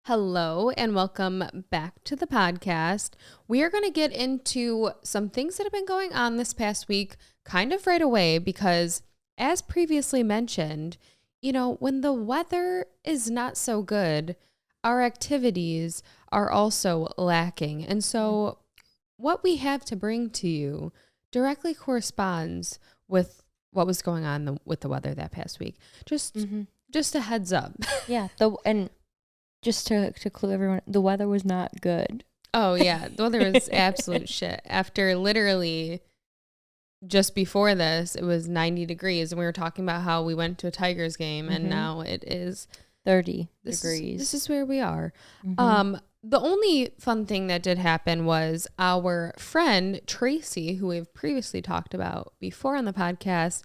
Hello and welcome back to the podcast. We are going to get into some things that have been going on this past week kind of right away because as previously mentioned, when the weather is not so good, our activities are also lacking. And so what we have to bring to you directly corresponds with what was going on with the weather that past week. Just a heads up. Yeah, just to clue everyone, the weather was not good. Oh, yeah. The weather was absolute shit. After literally just before this, it was 90 degrees. And we were talking about how we went to a Tigers game and now it is 30 degrees. This is where we are. The only fun thing that did happen was our friend Tracy, who we've previously talked about before on the podcast,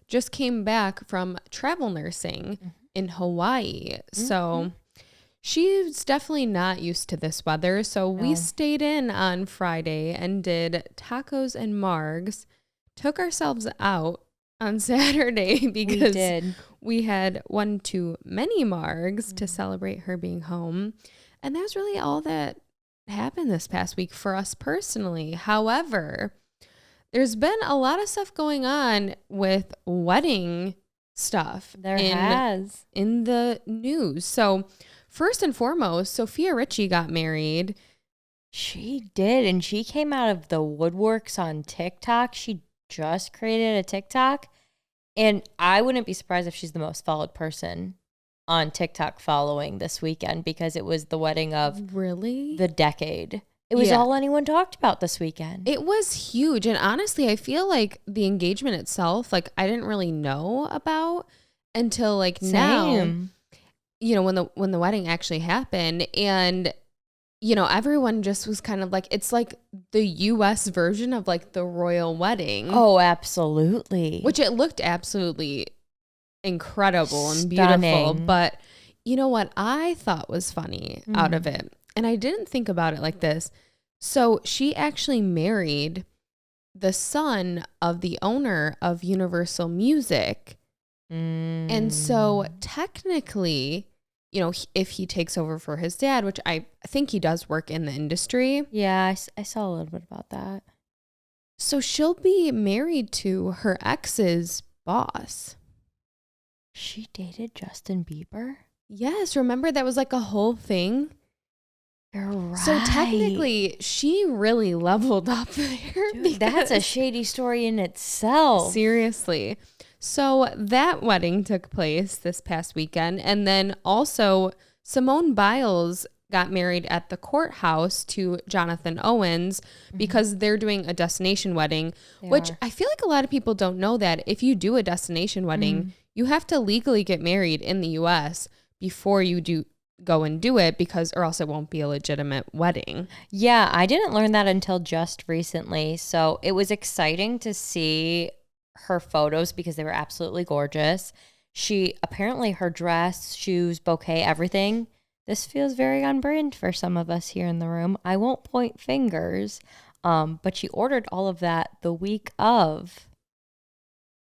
just came back from travel nursing in Hawaii. So she's definitely not used to this weather. So we stayed in on Friday and did tacos and margs, took ourselves out on Saturday because we had one too many margs to celebrate her being home. And that's really all that happened this past week for us personally. However, there's been a lot of stuff going on with wedding stuff. There has. In the news. So first and foremost, Sophia Richie got married. She did. And she came out of the woodworks on TikTok. She just created a TikTok. And I wouldn't be surprised if she's the most followed person on TikTok following this weekend because it was the wedding of the decade. It was all anyone talked about this weekend. It was huge. And honestly, I feel like the engagement itself, I didn't really know about until now, when the wedding actually happened. And, everyone just was kind of it's like the US version of the royal wedding. Oh, absolutely. Which it looked absolutely incredible and beautiful. But you know what I thought was funny out of it? And I didn't think about it like this. So she actually married the son of the owner of Universal Music. And so technically, if he takes over for his dad, which I think he does work in the industry. Yeah, I saw a little bit about that. So she'll be married to her ex's boss. She dated Justin Bieber? Yes, remember that was a whole thing? You're right. So technically, she really leveled up there. Dude, that's a shady story in itself. Seriously. So that wedding took place this past weekend. And then also Simone Biles got married at the courthouse to Jonathan Owens because they're doing a destination wedding, which I feel like a lot of people don't know that if you do a destination wedding, you have to legally get married in the US before you go and do it or else it won't be a legitimate wedding. Yeah, I didn't learn that until just recently. So it was exciting to see her photos because they were absolutely gorgeous. Apparently her dress, shoes, bouquet, everything. This feels very on brand for some of us here in the room. I won't point fingers, but she ordered all of that the week of.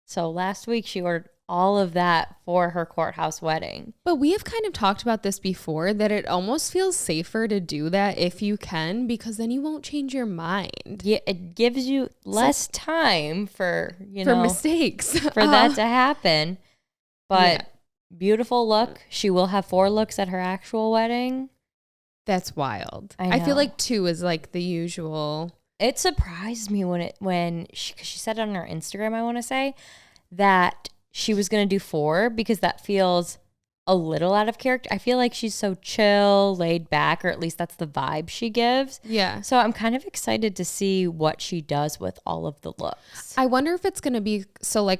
So last week she ordered all of that for her courthouse wedding. But we have kind of talked about this before, that it almost feels safer to do that if you can, because then you won't change your mind. Yeah, it gives you less time for mistakes for that to happen. But beautiful look. She will have 4 looks at her actual wedding. That's wild. I feel like 2 is the usual. It surprised me when she said on her Instagram, I want to say, that she was going to do 4 because that feels a little out of character. I feel like she's so chill, laid back, or at least that's the vibe she gives. Yeah. So I'm kind of excited to see what she does with all of the looks. I wonder if it's going to be,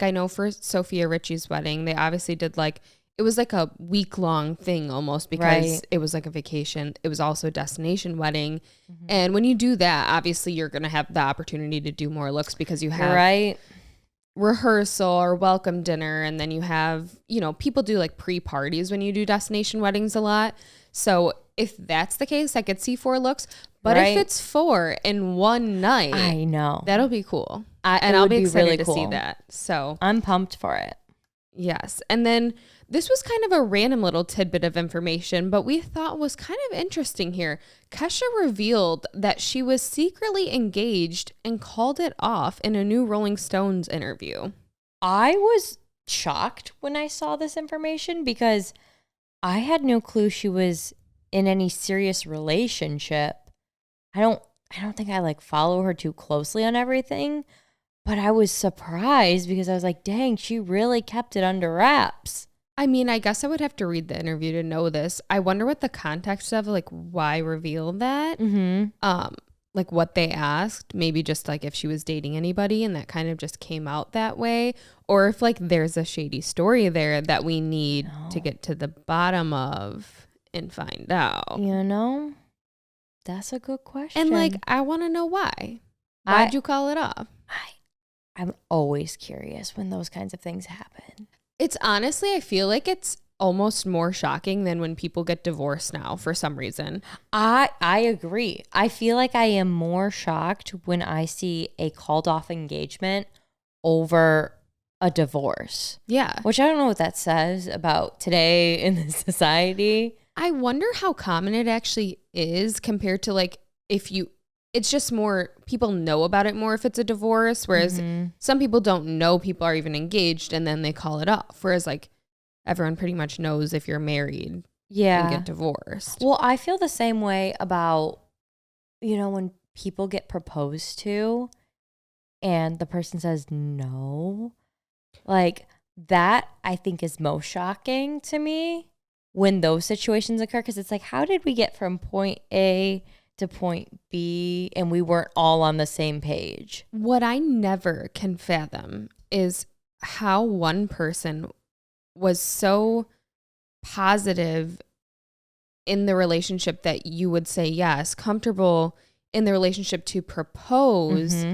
I know for Sophia Richie's wedding, they obviously did it was a week-long thing almost because it was a vacation. It was also a destination wedding. And when you do that, obviously you're going to have the opportunity to do more looks because you have rehearsal or welcome dinner, and then you have people do pre-parties when you do destination weddings a lot. So if that's the case, I could see 4 looks, but if it's 4 in one night, I know that'll be cool. And I'll be excited really to see that. So I'm pumped for it. Yes. And then this was kind of a random little tidbit of information, but we thought was kind of interesting here. Kesha revealed that she was secretly engaged and called it off in a new Rolling Stones interview. I was shocked when I saw this information because I had no clue she was in any serious relationship. I don't think I like follow her too closely on everything, but I was surprised because I was like, dang, she really kept it under wraps. I mean, I guess I would have to read the interview to know this. I wonder what the context of, like, why reveal that. Like what they asked, maybe just like if she was dating anybody and that kind of just came out that way, or if like there's a shady story there that we need to get to the bottom of and find out. You know, that's a good question. And like, I want to know why. Why'd you call it off? I'm always curious when those kinds of things happen. It's honestly, I feel like it's almost more shocking than when people get divorced now for some reason. I agree. I feel like I am more shocked when I see a called off engagement over a divorce. Yeah. Which I don't know what that says about today in this society. I wonder how common it actually is compared to like if you, it's just more, people know about it more if it's a divorce, whereas some people don't know people are even engaged and then they call it off. Whereas like everyone pretty much knows if you're married and get divorced. Well, I feel the same way about, you know, when people get proposed to and the person says no. Like that I think is most shocking to me when those situations occur, because it's like, how did we get from point A to point B and we weren't all on the same page? What I never can fathom is how one person was so positive in the relationship that you would say yes, comfortable in the relationship to propose,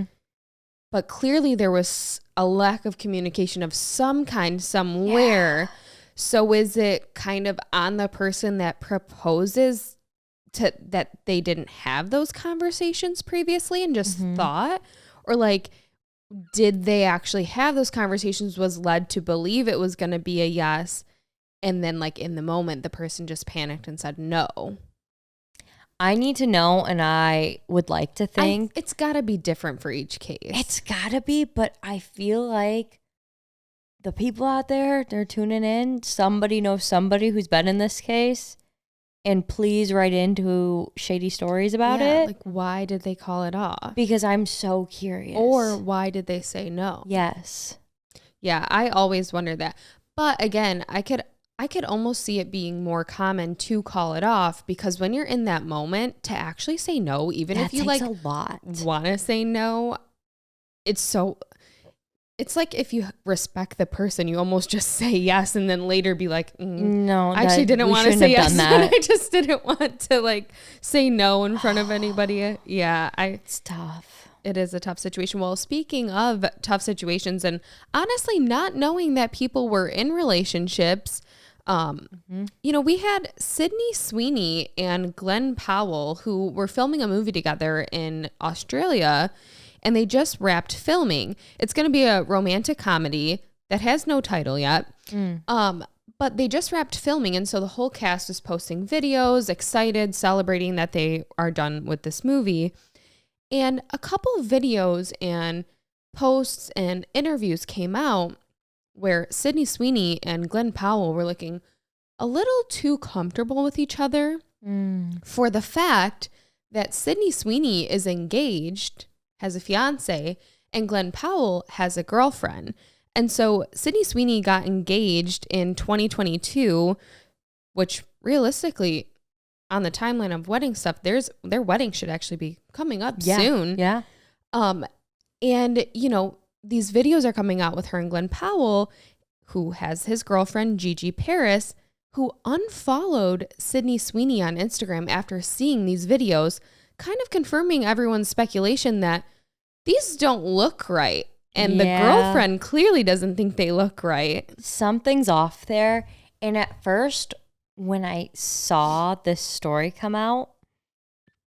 but clearly there was a lack of communication of some kind somewhere. Yeah. So is it kind of on the person that proposes to that they didn't have those conversations previously and just thought, or like, did they actually have those conversations, was led to believe it was going to be a yes, and then like in the moment the person just panicked and said no? I need to know, and I would like to think it's got to be different for each case. It's got to be, but I feel like the people out there, they're tuning in. Somebody knows somebody who's been in this case. And please write into Shady Stories about it. Like, why did they call it off? Because I'm so curious. Or why did they say no? Yes. Yeah, I always wonder that. But again, I could almost see it being more common to call it off, because when you're in that moment, to actually say no, even if you like a lot want to say no, it's like if you respect the person, you almost just say yes and then later be like, no, I actually didn't want to say yes. And I just didn't want to like say no in front of anybody. Yeah, it's tough. It is a tough situation. Well, speaking of tough situations and honestly not knowing that people were in relationships, you know, we had Sydney Sweeney and Glenn Powell who were filming a movie together in Australia. And they just wrapped filming. It's going to be a romantic comedy that has no title yet. But they just wrapped filming. And so the whole cast is posting videos, excited, celebrating that they are done with this movie. And a couple of videos and posts and interviews came out where Sydney Sweeney and Glenn Powell were looking a little too comfortable with each other for the fact that Sydney Sweeney is engaged, has a fiance, and Glenn Powell has a girlfriend. And so Sydney Sweeney got engaged in 2022, which realistically on the timeline of wedding stuff, their wedding should actually be coming up soon. Yeah. And you know, these videos are coming out with her and Glenn Powell, who has his girlfriend Gigi Paris, who unfollowed Sydney Sweeney on Instagram after seeing these videos, kind of confirming everyone's speculation that these don't look right. And the girlfriend clearly doesn't think they look right. Something's off there. And at first, when I saw this story come out,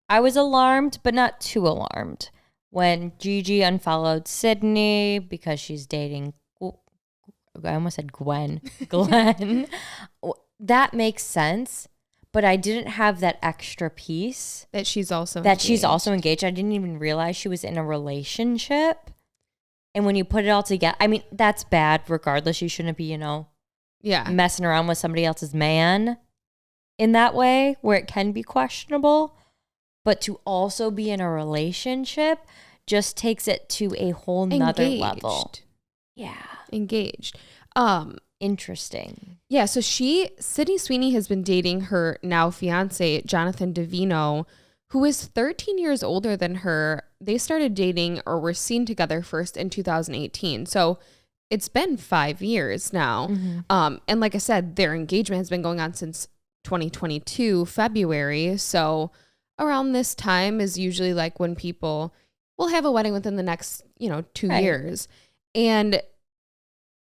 I was alarmed, but not too alarmed. When Gigi unfollowed Sydney because she's dating I almost said Gwen. Glenn. That makes sense. But I didn't have that extra piece. That she's also engaged. I didn't even realize she was in a relationship. And when you put it all together, I mean, that's bad regardless. You shouldn't be, messing around with somebody else's man in that way where it can be questionable. But to also be in a relationship just takes it to a whole nother level. Yeah. Engaged. Interesting. Yeah, so Sydney Sweeney has been dating her now fiance, Jonathan Davino, who is 13 years older than her. They started dating or were seen together first in 2018. So it's been 5 years now. Mm-hmm. And like I said, their engagement has been going on since 2022, February. So around this time is usually like when people will have a wedding within the next, 2 years. And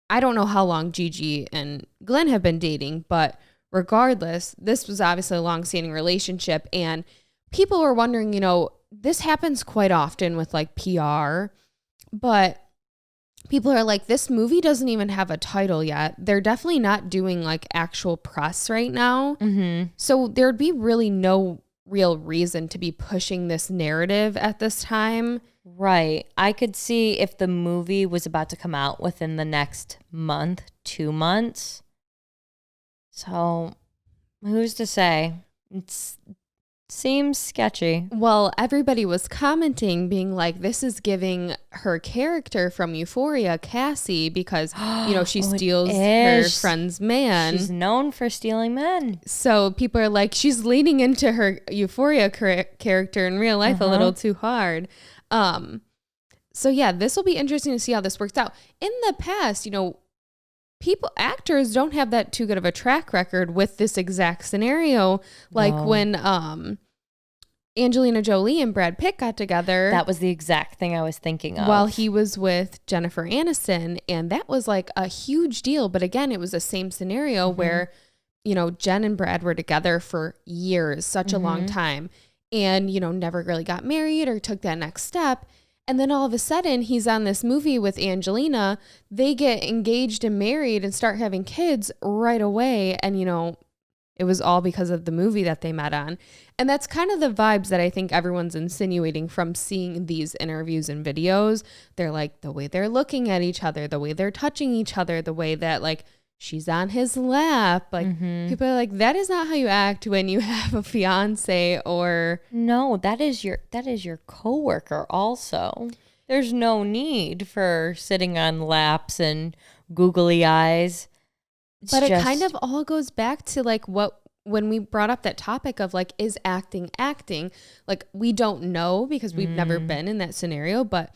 I don't know how long Gigi and Glenn have been dating, but regardless, this was obviously a long-standing relationship. And people were wondering, this happens quite often with like PR, but people are like, this movie doesn't even have a title yet. They're definitely not doing like actual press right now. Mm-hmm. So there'd be really no real reason to be pushing this narrative at this time. Right. I could see if the movie was about to come out within the next month, 2 months. So who's to say? It seems sketchy. Well, everybody was commenting being like, this is giving her character from Euphoria, Cassie, because, she steals her friend's man. She's known for stealing men. So people are like, she's leaning into her Euphoria character in real life a little too hard. So yeah, this will be interesting to see how this works out. In the past, actors don't have that too good of a track record with this exact scenario. Like when Angelina Jolie and Brad Pitt got together. That was the exact thing I was thinking of. While he was with Jennifer Aniston, and that was like a huge deal. But again, it was the same scenario where, Jen and Brad were together for years, such a long time. And, never really got married or took that next step. And then all of a sudden, he's on this movie with Angelina. They get engaged and married and start having kids right away. And, it was all because of the movie that they met on. And that's kind of the vibes that I think everyone's insinuating from seeing these interviews and videos. They're like, the way they're looking at each other, the way they're touching each other, the way that, like, she's on his lap. Like, people are like, that is not how you act when you have a fiance or... No, that is your coworker also. There's no need for sitting on laps and googly eyes. It kind of all goes back to like when we brought up that topic of like, is acting? Like, we don't know because we've never been in that scenario, but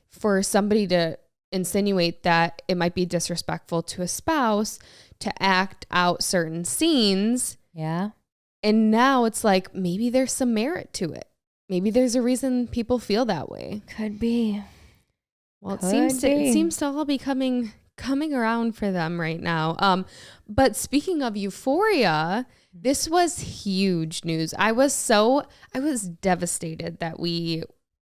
for somebody to insinuate that it might be disrespectful to a spouse to act out certain scenes. Yeah. And now it's like, maybe there's some merit to it. Maybe there's a reason people feel that way. Could be. Well, it seems to all be coming around for them right now. But speaking of Euphoria, this was huge news. I was devastated that we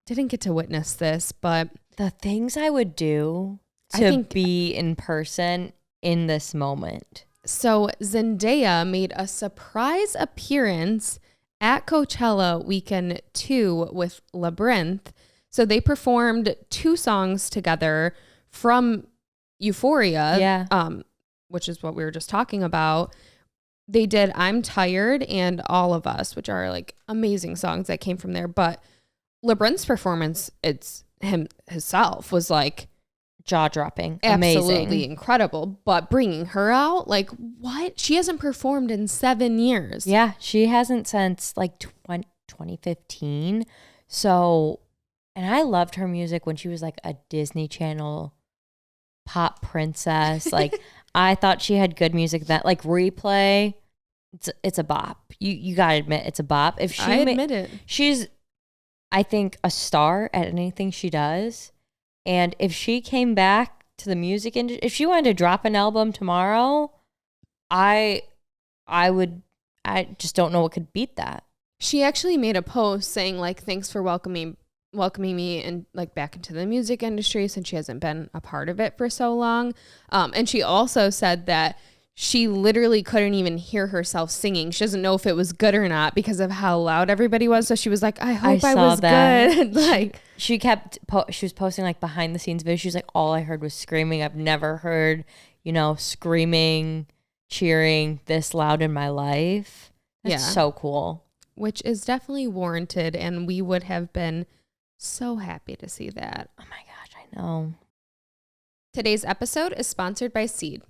didn't get to witness this, but the things I would do to be in person in this moment. So Zendaya made a surprise appearance at Coachella weekend 2 with Labyrinth. So they performed 2 songs together from Euphoria, which is what we were just talking about. They did I'm Tired and All of Us, which are like amazing songs that came from there. But Labyrinth's performance, himself was like jaw-dropping, absolutely amazing, incredible. But bringing her out, like, what? She hasn't performed in 7 years. Yeah, she hasn't since like 2015. So, and I loved her music when she was like a Disney Channel pop princess. Like, I thought she had good music. That like Replay, it's a bop. You gotta admit it's a bop. I admit it. She's, I think, a star at anything she does. And if she came back to the music industry, if she wanted to drop an album tomorrow, I just don't know what could beat that. She actually made a post saying like, thanks for welcoming welcoming me and like back into the music industry since she hasn't been a part of it for so long. And she also said that she literally couldn't even hear herself singing. She doesn't know if it was good or not because of how loud everybody was. So she was like, I hope I was good. Like she was posting like behind the scenes videos. She was like, all I heard was screaming. I've never heard, screaming, cheering this loud in my life. That's so cool. Which is definitely warranted. And we would have been so happy to see that. Oh my gosh, I know. Today's episode is sponsored by Seed.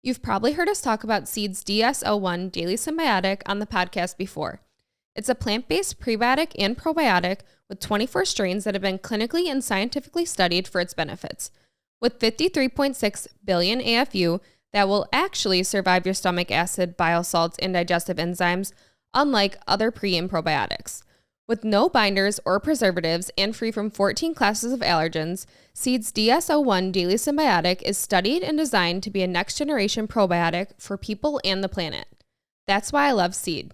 You've probably heard us talk about Seed's DS-01 Daily Symbiotic on the podcast before. It's a plant-based prebiotic and probiotic with 24 strains that have been clinically and scientifically studied for its benefits. With 53.6 billion AFU, that will actually survive your stomach acid, bile salts, and digestive enzymes, unlike other pre and probiotics. With no binders or preservatives and free from 14 classes of allergens, Seed's DS-01 Daily Symbiotic is studied and designed to be a next-generation probiotic for people and the planet. That's why I love Seed.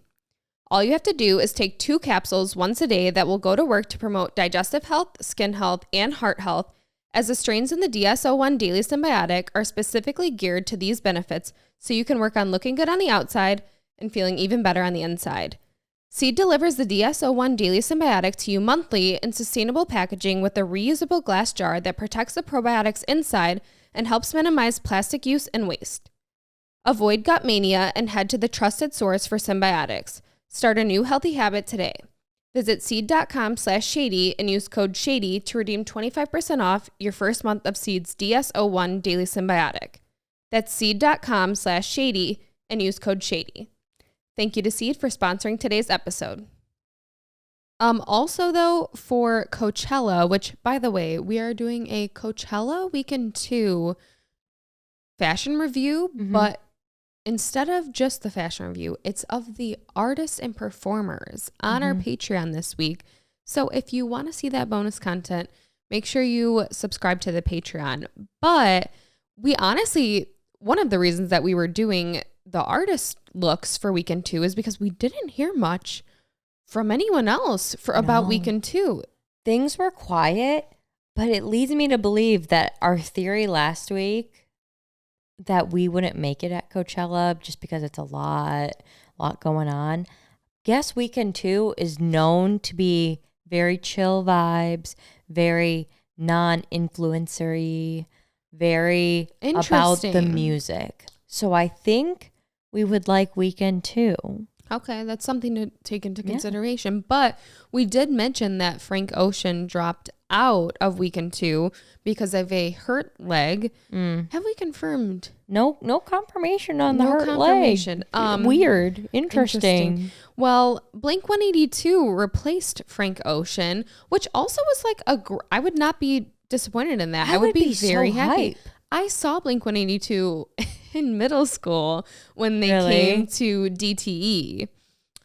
All you have to do is take 2 capsules once a day that will go to work to promote digestive health, skin health, and heart health, as the strains in the DS-01 Daily Symbiotic are specifically geared to these benefits so you can work on looking good on the outside and feeling even better on the inside. Seed delivers the DS-01 Daily Symbiotic to you monthly in sustainable packaging with a reusable glass jar that protects the probiotics inside and helps minimize plastic use and waste. Avoid gut mania and head to the trusted source for symbiotics. Start a new healthy habit today. Visit seed.com/shady and use code SHADY to redeem 25% off your first month of Seed's DS-01 Daily Symbiotic. That's seed.com/shady and use code SHADY. Thank you to Seed for sponsoring today's episode. Also, though, for Coachella, which, by the way, we are doing a Coachella Weekend 2 fashion review, but instead of just the fashion review, it's of the artists and performers on our Patreon this week. So if you want to see that bonus content, make sure you subscribe to the Patreon. But we honestly, one of the reasons that we were doing the artist looks for Weekend 2 is because we didn't hear much from anyone else about Weekend 2. Things were quiet, but it leads me to believe that our theory last week that we wouldn't make it at Coachella just because it's a lot going on. Guess Weekend 2 is known to be very chill vibes, very non-influencery, very about the music. So I think we would like Weekend 2. Okay, that's something to take into consideration. But we did mention that Frank Ocean dropped out of Weekend 2 because of a hurt leg. Have we confirmed? No confirmation on the hurt leg. Weird. Interesting. Well, Blink-182 replaced Frank Ocean, which also was like I would not be disappointed in that. I would be very happy. I saw Blink-182 in middle school when they came to DTE.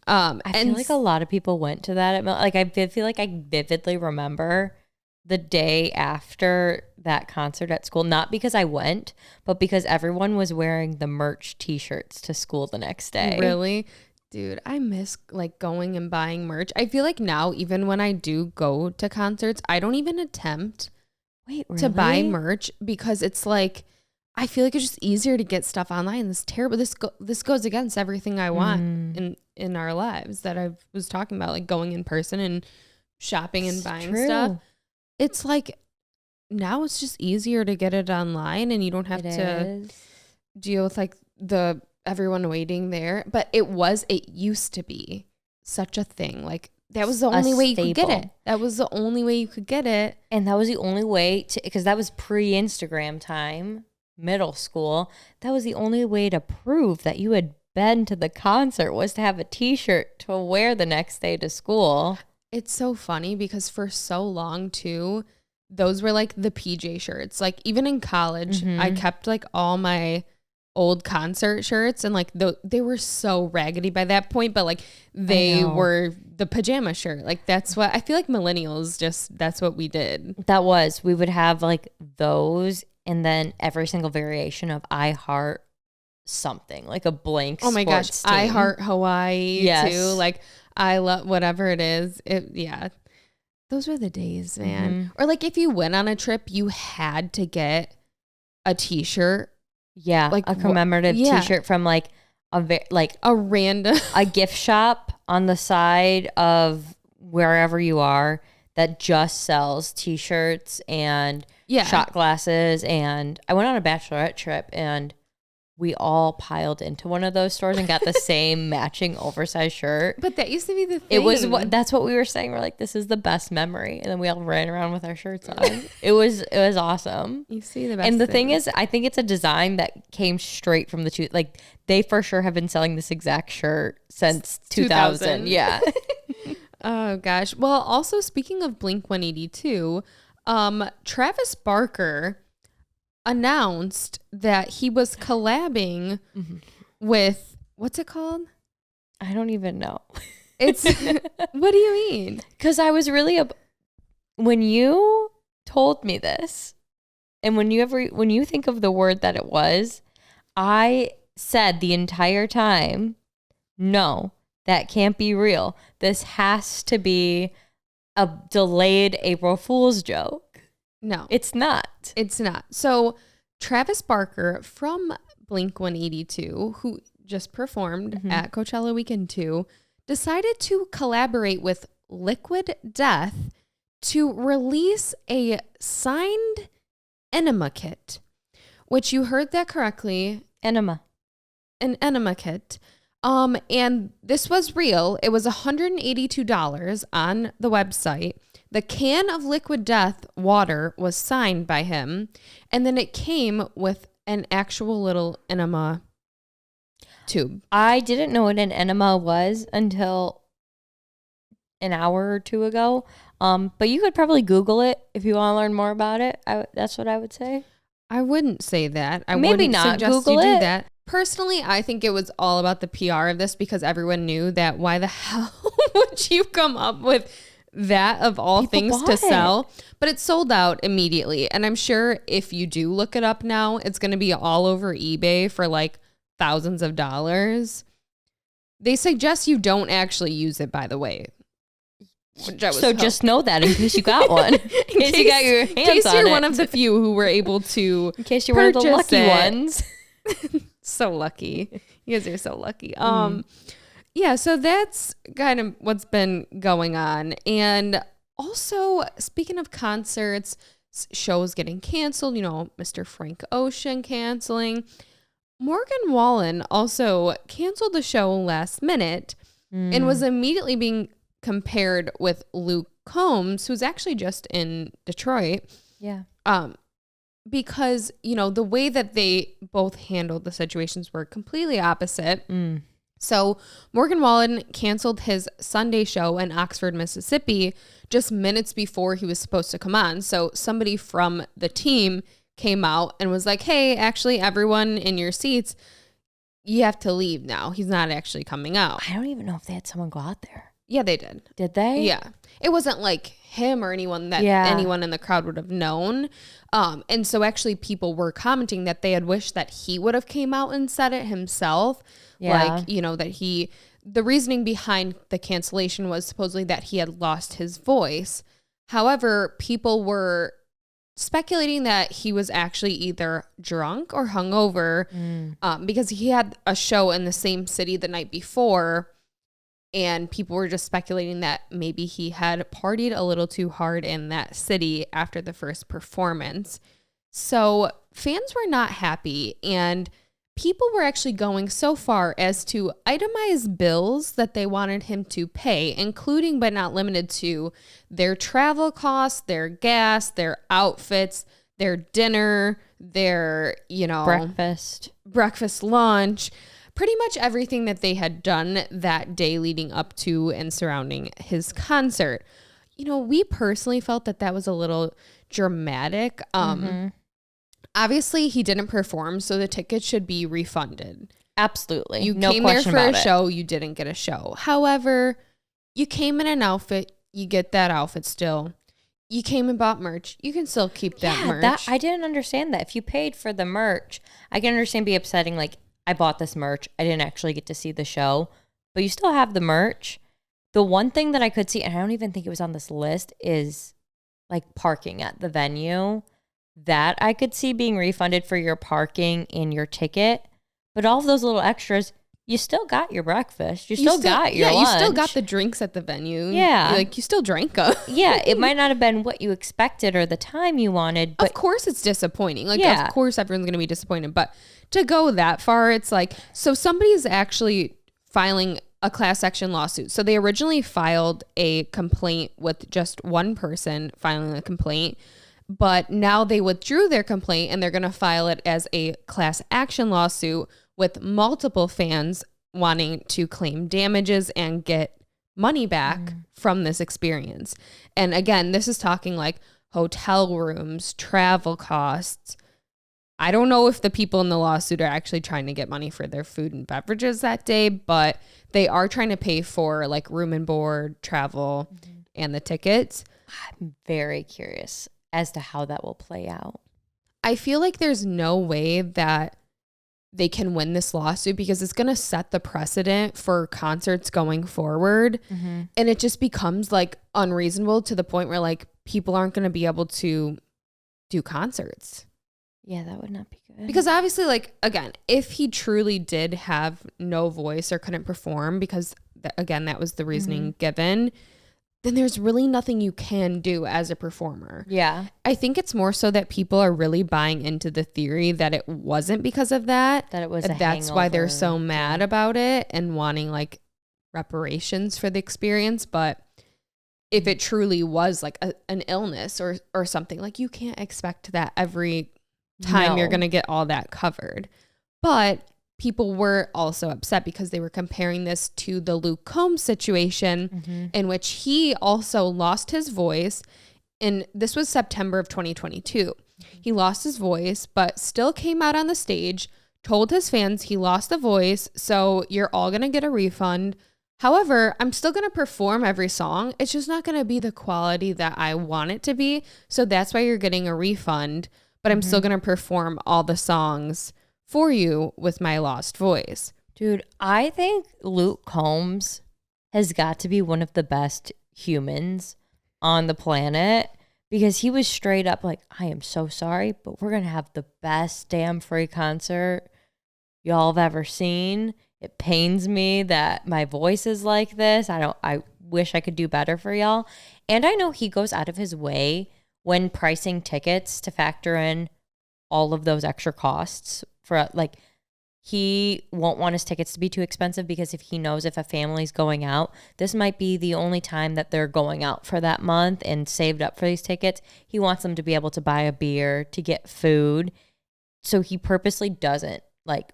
I feel like a lot of people went to that. I feel like I vividly remember the day after that concert at school, not because I went, but because everyone was wearing the merch t-shirts to school the next day. Really? Dude, I miss like going and buying merch. I feel like now, even when I do go to concerts, I don't even attempt to buy merch because it's like, I feel like it's just easier to get stuff online. This terrible. This goes against everything I want in our lives that I was talking about, like going in person and shopping and buying stuff. It's like now it's just easier to get it online, and you don't have to deal with like everyone waiting there. But it used to be such a thing. Like that was the only way you could get it. That was the only way you could get it, and that was the only way because that was pre-Instagram time. Middle school, that was the only way to prove that you had been to the concert was to have a t-shirt to wear the next day to school. It's so funny because for so long too, those were like the PJ shirts. Like even in college, I kept like all my old concert shirts, and like they were so raggedy by that point, but like they were the pajama shirt. Like that's what I feel like millennials that's what we did. We would have like those. And then every single variation of I Heart something, like a blank. Oh my gosh, team. I Heart Hawaii too. Like I love whatever it is. Those were the days, man. Or like if you went on a trip, you had to get a t-shirt. Yeah, like a commemorative t-shirt from like a random a gift shop on the side of wherever you are that just sells t-shirts and shot glasses. And I went on a bachelorette trip and we all piled into one of those stores and got the same matching oversized shirt. But that used to be the thing. It was that's what we were saying. We're like, this is the best memory. And then we all ran around with our shirts on. It was awesome. You see the best. And the thing is, I think it's a design that came straight from the two. Like they for sure have been selling this exact shirt since 2000. Yeah. Oh gosh. Well, also speaking of Blink-182, Travis Barker announced that he was collabing with, what's it called? I don't even know. It's what do you mean? Because I was really when you told me this, and when you think of the word that it was, I said the entire time, no, that can't be real. This has to be a delayed April Fool's joke. No, it's not. It's not. So Travis Barker from Blink-182, who just performed at Coachella Weekend 2, decided to collaborate with Liquid Death to release a signed enema kit, which you heard that correctly. An enema kit. And this was real. It was $182 on the website. The can of Liquid Death water was signed by him. And then it came with an actual little enema tube. I didn't know what an enema was until an hour or two ago. But you could probably Google it if you want to learn more about it. That's what I would say. I wouldn't say that. I Maybe wouldn't not suggest Google you do it. that. Personally, I think it was all about the PR of this because everyone knew that why the hell would you come up with that of all things to sell? But it sold out immediately. And I'm sure if you do look it up now, it's going to be all over eBay for like thousands of dollars. They suggest you don't actually use it, by the way. So just know that in case you got one. In case you got your hands on it. In case you're one of the few who were able to In case you're one of the lucky ones. So lucky. You guys are so lucky. Yeah, so that's kind of what's been going on. And also, speaking of concerts, shows getting canceled, Mr. Frank Ocean canceling. Morgan Wallen also canceled the show last minute and was immediately being compared with Luke Combs, who's actually just in Detroit. Yeah. Because, the way that they both handled the situations were completely opposite. So Morgan Wallen canceled his Sunday show in Oxford, Mississippi, just minutes before he was supposed to come on. So somebody from the team came out and was like, hey, actually, everyone in your seats, you have to leave now. He's not actually coming out. I don't even know if they had someone go out there. Yeah, they did. Did they? Yeah. It wasn't like him or anyone that anyone in the crowd would have known. And so actually people were commenting that they had wished that he would have came out and said it himself. Yeah. Like, that the reasoning behind the cancellation was supposedly that he had lost his voice. However, people were speculating that he was actually either drunk or hungover because he had a show in the same city the night before. And people were just speculating that maybe he had partied a little too hard in that city after the first performance. So fans were not happy, and people were actually going so far as to itemize bills that they wanted him to pay, including but not limited to their travel costs, their gas, their outfits, their dinner, their, breakfast, lunch. Pretty much everything that they had done that day leading up to and surrounding his concert. We personally felt that was a little dramatic. Obviously, he didn't perform, so the tickets should be refunded. Absolutely. You came there for a show, you didn't get a show. However, you came in an outfit, you get that outfit still. You came and bought merch, you can still keep that merch. I didn't understand that. If you paid for the merch, I can understand be upsetting, like, I bought this merch. I didn't actually get to see the show, but you still have the merch. The one thing that I could see, and I don't even think it was on this list, is like parking at the venue. That I could see being refunded for your parking and your ticket. But all of those little extras, you still got your breakfast. You still got your lunch. You still got the drinks at the venue. Yeah. Like, you still drank them. Yeah, it might not have been what you expected or the time you wanted. But of course it's disappointing. Like, of course everyone's going to be disappointed. But to go that far, it's like, so somebody's actually filing a class action lawsuit. So they originally filed a complaint with just one person filing a complaint. But now they withdrew their complaint and they're going to file it as a class action lawsuit with multiple fans wanting to claim damages and get money back from this experience. And again, this is talking like hotel rooms, travel costs. I don't know if the people in the lawsuit are actually trying to get money for their food and beverages that day, but they are trying to pay for like room and board, travel, and the tickets. I'm very curious as to how that will play out. I feel like there's no way that they can win this lawsuit because it's going to set the precedent for concerts going forward. And it just becomes like unreasonable to the point where like people aren't going to be able to do concerts. Yeah, that would not be good. Because obviously, like, again, if he truly did have no voice or couldn't perform because, again, that was the reasoning given, then there's really nothing you can do as a performer. Yeah. I think it's more so that people are really buying into the theory that it wasn't because of that. That it was a That's why they're so hangover. mad about it and wanting like reparations for the experience. But if it truly was like an illness or something, like you can't expect that every time you're going to get all that covered. But people were also upset because they were comparing this to the Luke Combs situation in which he also lost his voice. And this was September of 2022. He lost his voice, but still came out on the stage, told his fans he lost the voice, so you're all going to get a refund. However, I'm still going to perform every song. It's just not going to be the quality that I want it to be. So that's why you're getting a refund, but I'm still going to perform all the songs for you with my lost voice. Dude, I think Luke Combs has got to be one of the best humans on the planet because he was straight up like, I am so sorry, but we're going to have the best damn free concert y'all have ever seen. It pains me that my voice is like this. I wish I could do better for y'all. And I know he goes out of his way when pricing tickets to factor in all of those extra costs for like, he won't want his tickets to be too expensive because if he knows if a family's going out, this might be the only time that they're going out for that month and saved up for these tickets. He wants them to be able to buy a beer, to get food. So he purposely doesn't like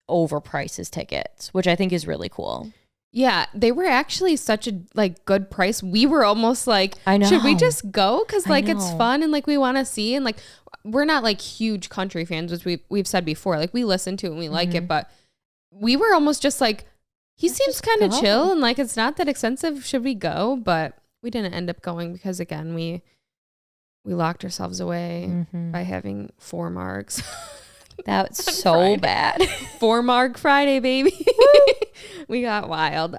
overprice his tickets, which I think is really cool. Yeah, they were actually such a like good price. We were almost like, I know. should we just go? Because like it's know. fun and like we want to see and like we're not like huge country fans, which we've said before. Like we listen to it and we like it, but we were almost just like, he seems kind of chill and like it's not that expensive. Should we go? But we didn't end up going because again we locked ourselves away by having 4 marks. That's so bad. 4 Mark Friday, baby. We got wild.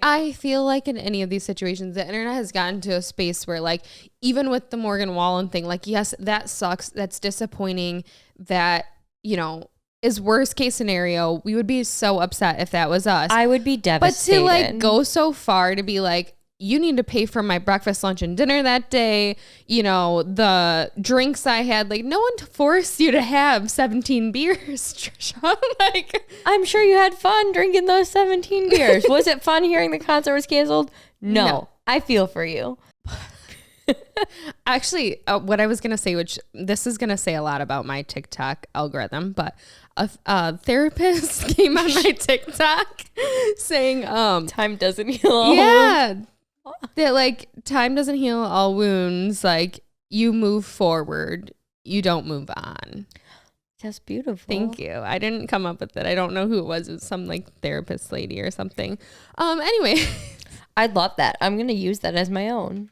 I feel like in any of these situations, the internet has gotten to a space where like, even with the Morgan Wallen thing, like, yes, that sucks. That's disappointing. That, you know, is worst case scenario. We would be so upset if that was us. I would be devastated. But to like go so far to be like, you need to pay for my breakfast, lunch, and dinner that day. You know, the drinks I had, like no one forced you to have 17 beers, Trisha. Like, I'm sure you had fun drinking those 17 beers. Was it fun hearing the concert was canceled? No. I feel for you. Actually, what I was going to say, which this is going to say a lot about my TikTok algorithm, but a therapist came on my TikTok saying, time doesn't heal all wounds. That like time doesn't heal all wounds. Like you move forward, you don't move on. That's beautiful. Thank you. I didn't come up with it. I don't know who it was. It was some like therapist lady or something. Anyway. I'd love that. I'm going to use that as my own.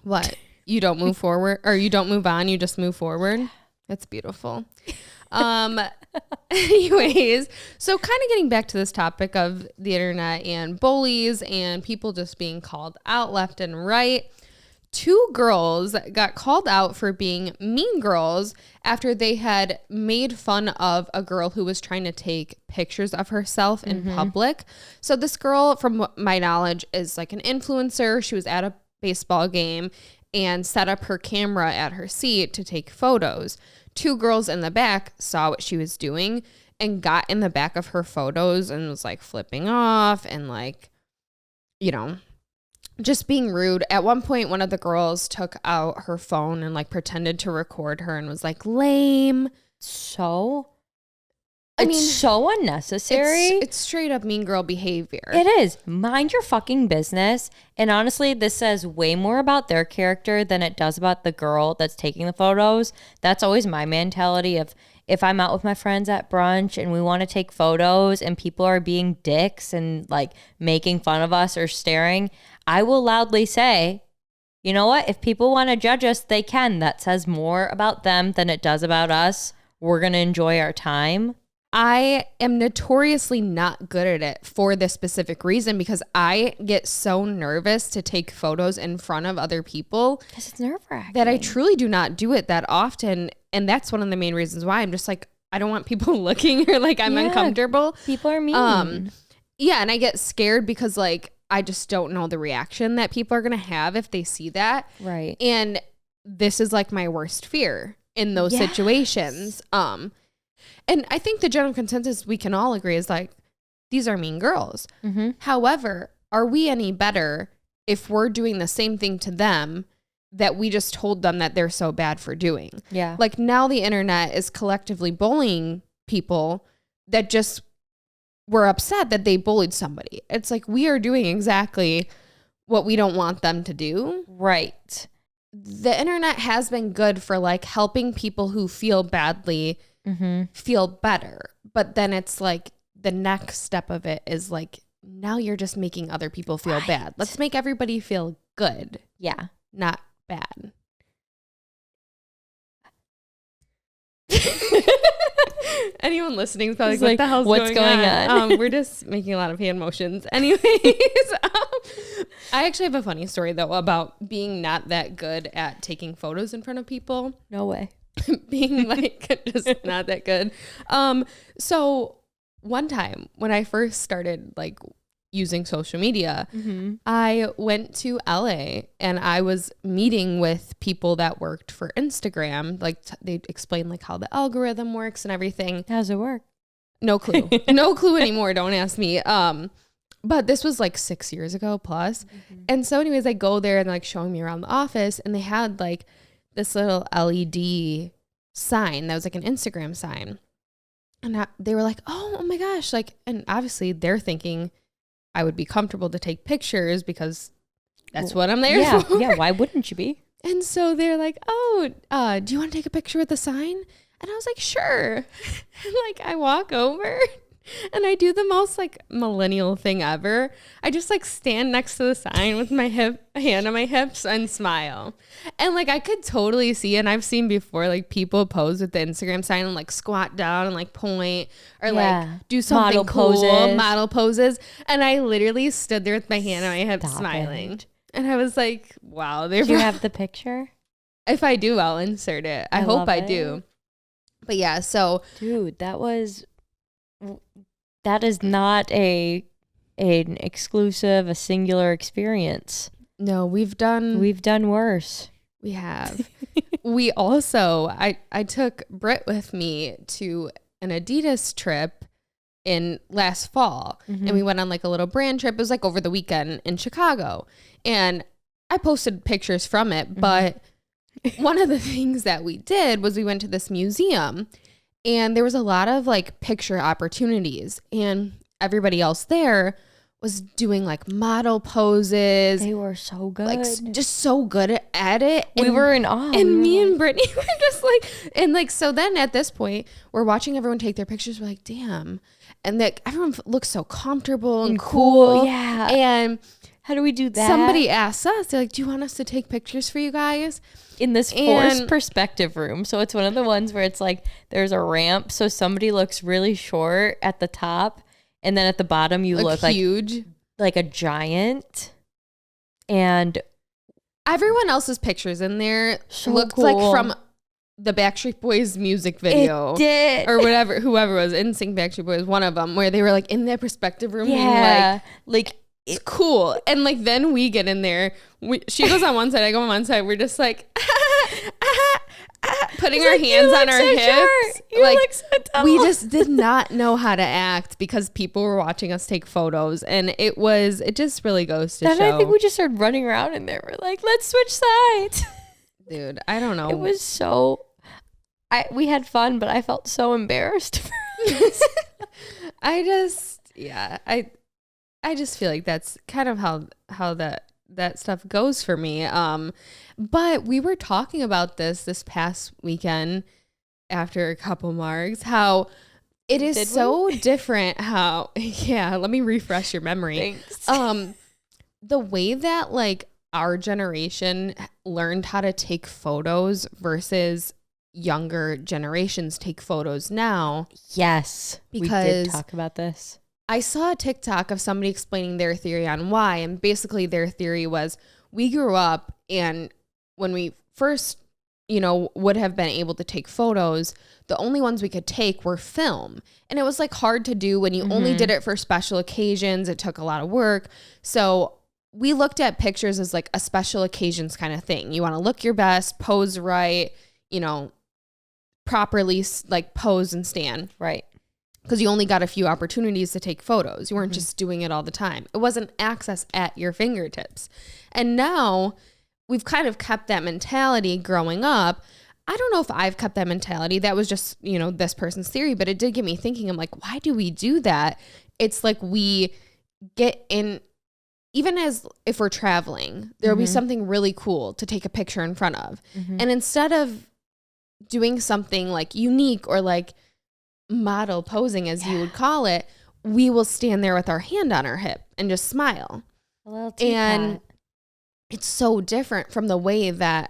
What? You don't move forward or you don't move on. You just move forward. That's beautiful. Anyways, so kind of getting back to this topic of the internet and bullies and people just being called out left and right. 2 girls got called out for being mean girls after they had made fun of a girl who was trying to take pictures of herself in public. So this girl, from my knowledge, is like an influencer. She was at a baseball game and set up her camera at her seat to take photos. 2 girls in the back saw what she was doing and got in the back of her photos and was like flipping off and like, you know, just being rude. At one point, one of the girls took out her phone and like pretended to record her and was like, lame. So unnecessary. It's straight up mean girl behavior. It is. Mind your fucking business. And honestly, this says way more about their character than it does about the girl that's taking the photos. That's always my mentality of, if I'm out with my friends at brunch and we want to take photos and people are being dicks and like making fun of us or staring, I will loudly say, you know what? If people want to judge us, they can. That says more about them than it does about us. We're going to enjoy our time. I am notoriously not good at it for this specific reason because I get so nervous to take photos in front of other people. Because it's nerve-wracking. That I truly do not do it that often. And that's one of the main reasons why I'm just like, I don't want people looking or like I'm uncomfortable. People are mean. Yeah. And I get scared because like, I just don't know the reaction that people are going to have if they see that. Right. And this is like my worst fear in those situations. And I think the general consensus we can all agree is like, these are mean girls. However, are we any better if we're doing the same thing to them that we just told them that they're so bad for doing? Yeah. Like now the internet is collectively bullying people that just were upset that they bullied somebody. It's like we are doing exactly what we don't want them to do. Right. The internet has been good for like helping people who feel badly feel better. But then it's like the next step of it is like, now you're just making other people feel bad. Let's make everybody feel good. Yeah. Not bad. Anyone listening is probably like, what the hell's what's going on? We're just making a lot of hand motions. Anyways, I actually have a funny story though about being not that good at taking photos in front of people. No way. Being like just not that good. So one time when I first started like using social media, I went to LA and I was meeting with people that worked for Instagram. Like they explained like how the algorithm works and everything. How's it work? No clue. No clue anymore. Don't ask me. But this was like 6 years ago plus. And so anyways, I go there and like showing me around the office and they had like this little LED sign that was like an Instagram sign. And they were like, oh my gosh. Like, and obviously they're thinking I would be comfortable to take pictures because that's what I'm there for. Yeah, why wouldn't you be? And so they're like, oh, do you want to take a picture with the sign? And I was like, sure. And like I walk over and I do the most like millennial thing ever. I just like stand next to the sign with my hand on my hips and smile. And like I could totally see, and I've seen before like people pose with the Instagram sign and like squat down and like point or like do something model poses. And I literally stood there with my hand on my hips smiling. And I was like, wow. Do you have the picture? If I do, I'll insert it. I hope I do. But yeah, so. Dude, that is not an exclusive, a singular experience. No, we've done worse. We have. We also, I took Britt with me to an Adidas trip in last fall. And we went on like a little brand trip. It was like over the weekend in Chicago. And I posted pictures from it. But one of the things that we did was we went to this museum. And there was a lot of like picture opportunities, and everybody else there was doing like model poses. They were so good. Like just so good at it. We were in awe. And me and Brittany were just like, and like, so then at this point we're watching everyone take their pictures. We're like, damn. And like everyone looks so comfortable and cool. Yeah. And How do we do that? Somebody asked us, they're like, do you want us to take pictures for you guys? In this forced perspective room. So it's one of the ones where it's like there's a ramp. So somebody looks really short at the top. And then at the bottom, you look huge. Like a giant. And everyone else's pictures in there looked cool. like from the Backstreet Boys music video. It did. Or whatever, whoever was NSYNC Backstreet Boys, one of them, where they were like in their perspective room. Yeah. Being like it's cool. And like then we get in there. She goes on one side, I go on one side. We're just like putting our hands on our hips. Like so we just did not know how to act because people were watching us take photos, and it just really goes to show. I think we just started running around in there. We're like, let's switch sides. Dude, I don't know. It was so we had fun, but I felt so embarrassed. I just feel like that's kind of how that stuff goes for me. But we were talking about this past weekend after a couple marks, how it is different how, yeah, let me refresh your memory. Thanks. The way that like our generation learned how to take photos versus younger generations take photos now. Yes, because we did talk about this. I saw a TikTok of somebody explaining their theory on why, and basically their theory was we grew up, and when we first, would have been able to take photos, the only ones we could take were film. And it was like hard to do when you only did it for special occasions. It took a lot of work. So we looked at pictures as like a special occasions kind of thing. You want to look your best, pose right, properly like pose and stand. Right. Because you only got a few opportunities to take photos. You weren't just doing it all the time. It wasn't access at your fingertips. And now we've kind of kept that mentality growing up. I don't know if I've kept that mentality. That was just, this person's theory, but it did get me thinking. I'm like, why do we do that? It's like we get in, even as if we're traveling, there'll be something really cool to take a picture in front of. And instead of doing something like unique or like model posing, as you would call it, we will stand there with our hand on our hip and just smile. A little teapot. And it's so different from the way that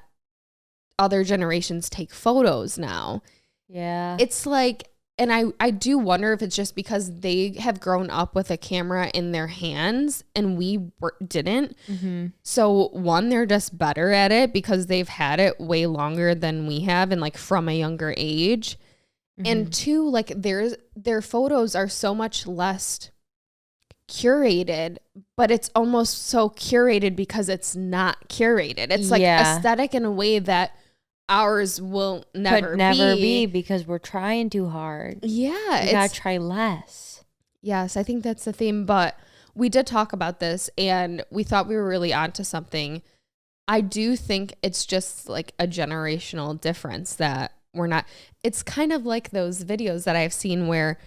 other generations take photos now. Yeah. It's like, and I do wonder if it's just because they have grown up with a camera in their hands and we didn't. So one, they're just better at it because they've had it way longer than we have and like from a younger age. And two, like their photos are so much less curated, but it's almost so curated because it's not curated. It's like aesthetic in a way that ours will never be because we're trying too hard. Yeah. You gotta try less. Yes, I think that's the theme. But we did talk about this and we thought we were really onto something. I do think it's just like a generational difference that we're not. It's kind of like those videos that I've seen where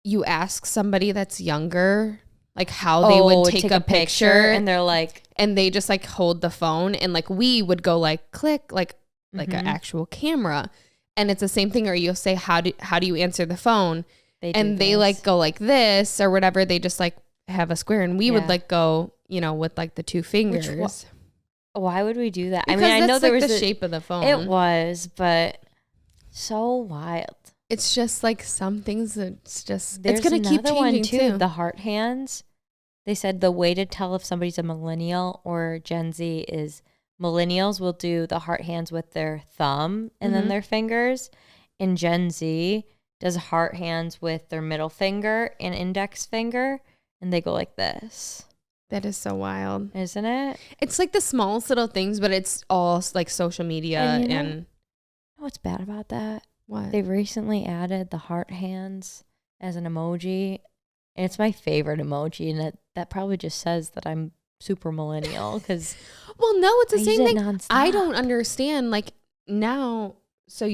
you ask somebody that's younger like how they would take a picture and they're like, and they just like hold the phone, and like we would go like click like an actual camera, and it's the same thing. Or you'll say how do you answer the phone, they like go like this or whatever. They just like have a square, and we would like go with like the two fingers. Why would we do that? Because I know there was the shape of the phone. It was, but so wild. It's just like some things. It's There's gonna keep changing too. The heart hands. They said the way to tell if somebody's a millennial or Gen Z is millennials will do the heart hands with their thumb and then their fingers, and Gen Z does heart hands with their middle finger and index finger, and they go like this. That is so wild, isn't it? It's like the smallest little things, but it's all like social media. And you know what's bad about that? What? They recently added the heart hands as an emoji, and it's my favorite emoji, and that probably just says that I'm super millennial because well, no, it's the same thing. Nonstop. I don't understand like now. So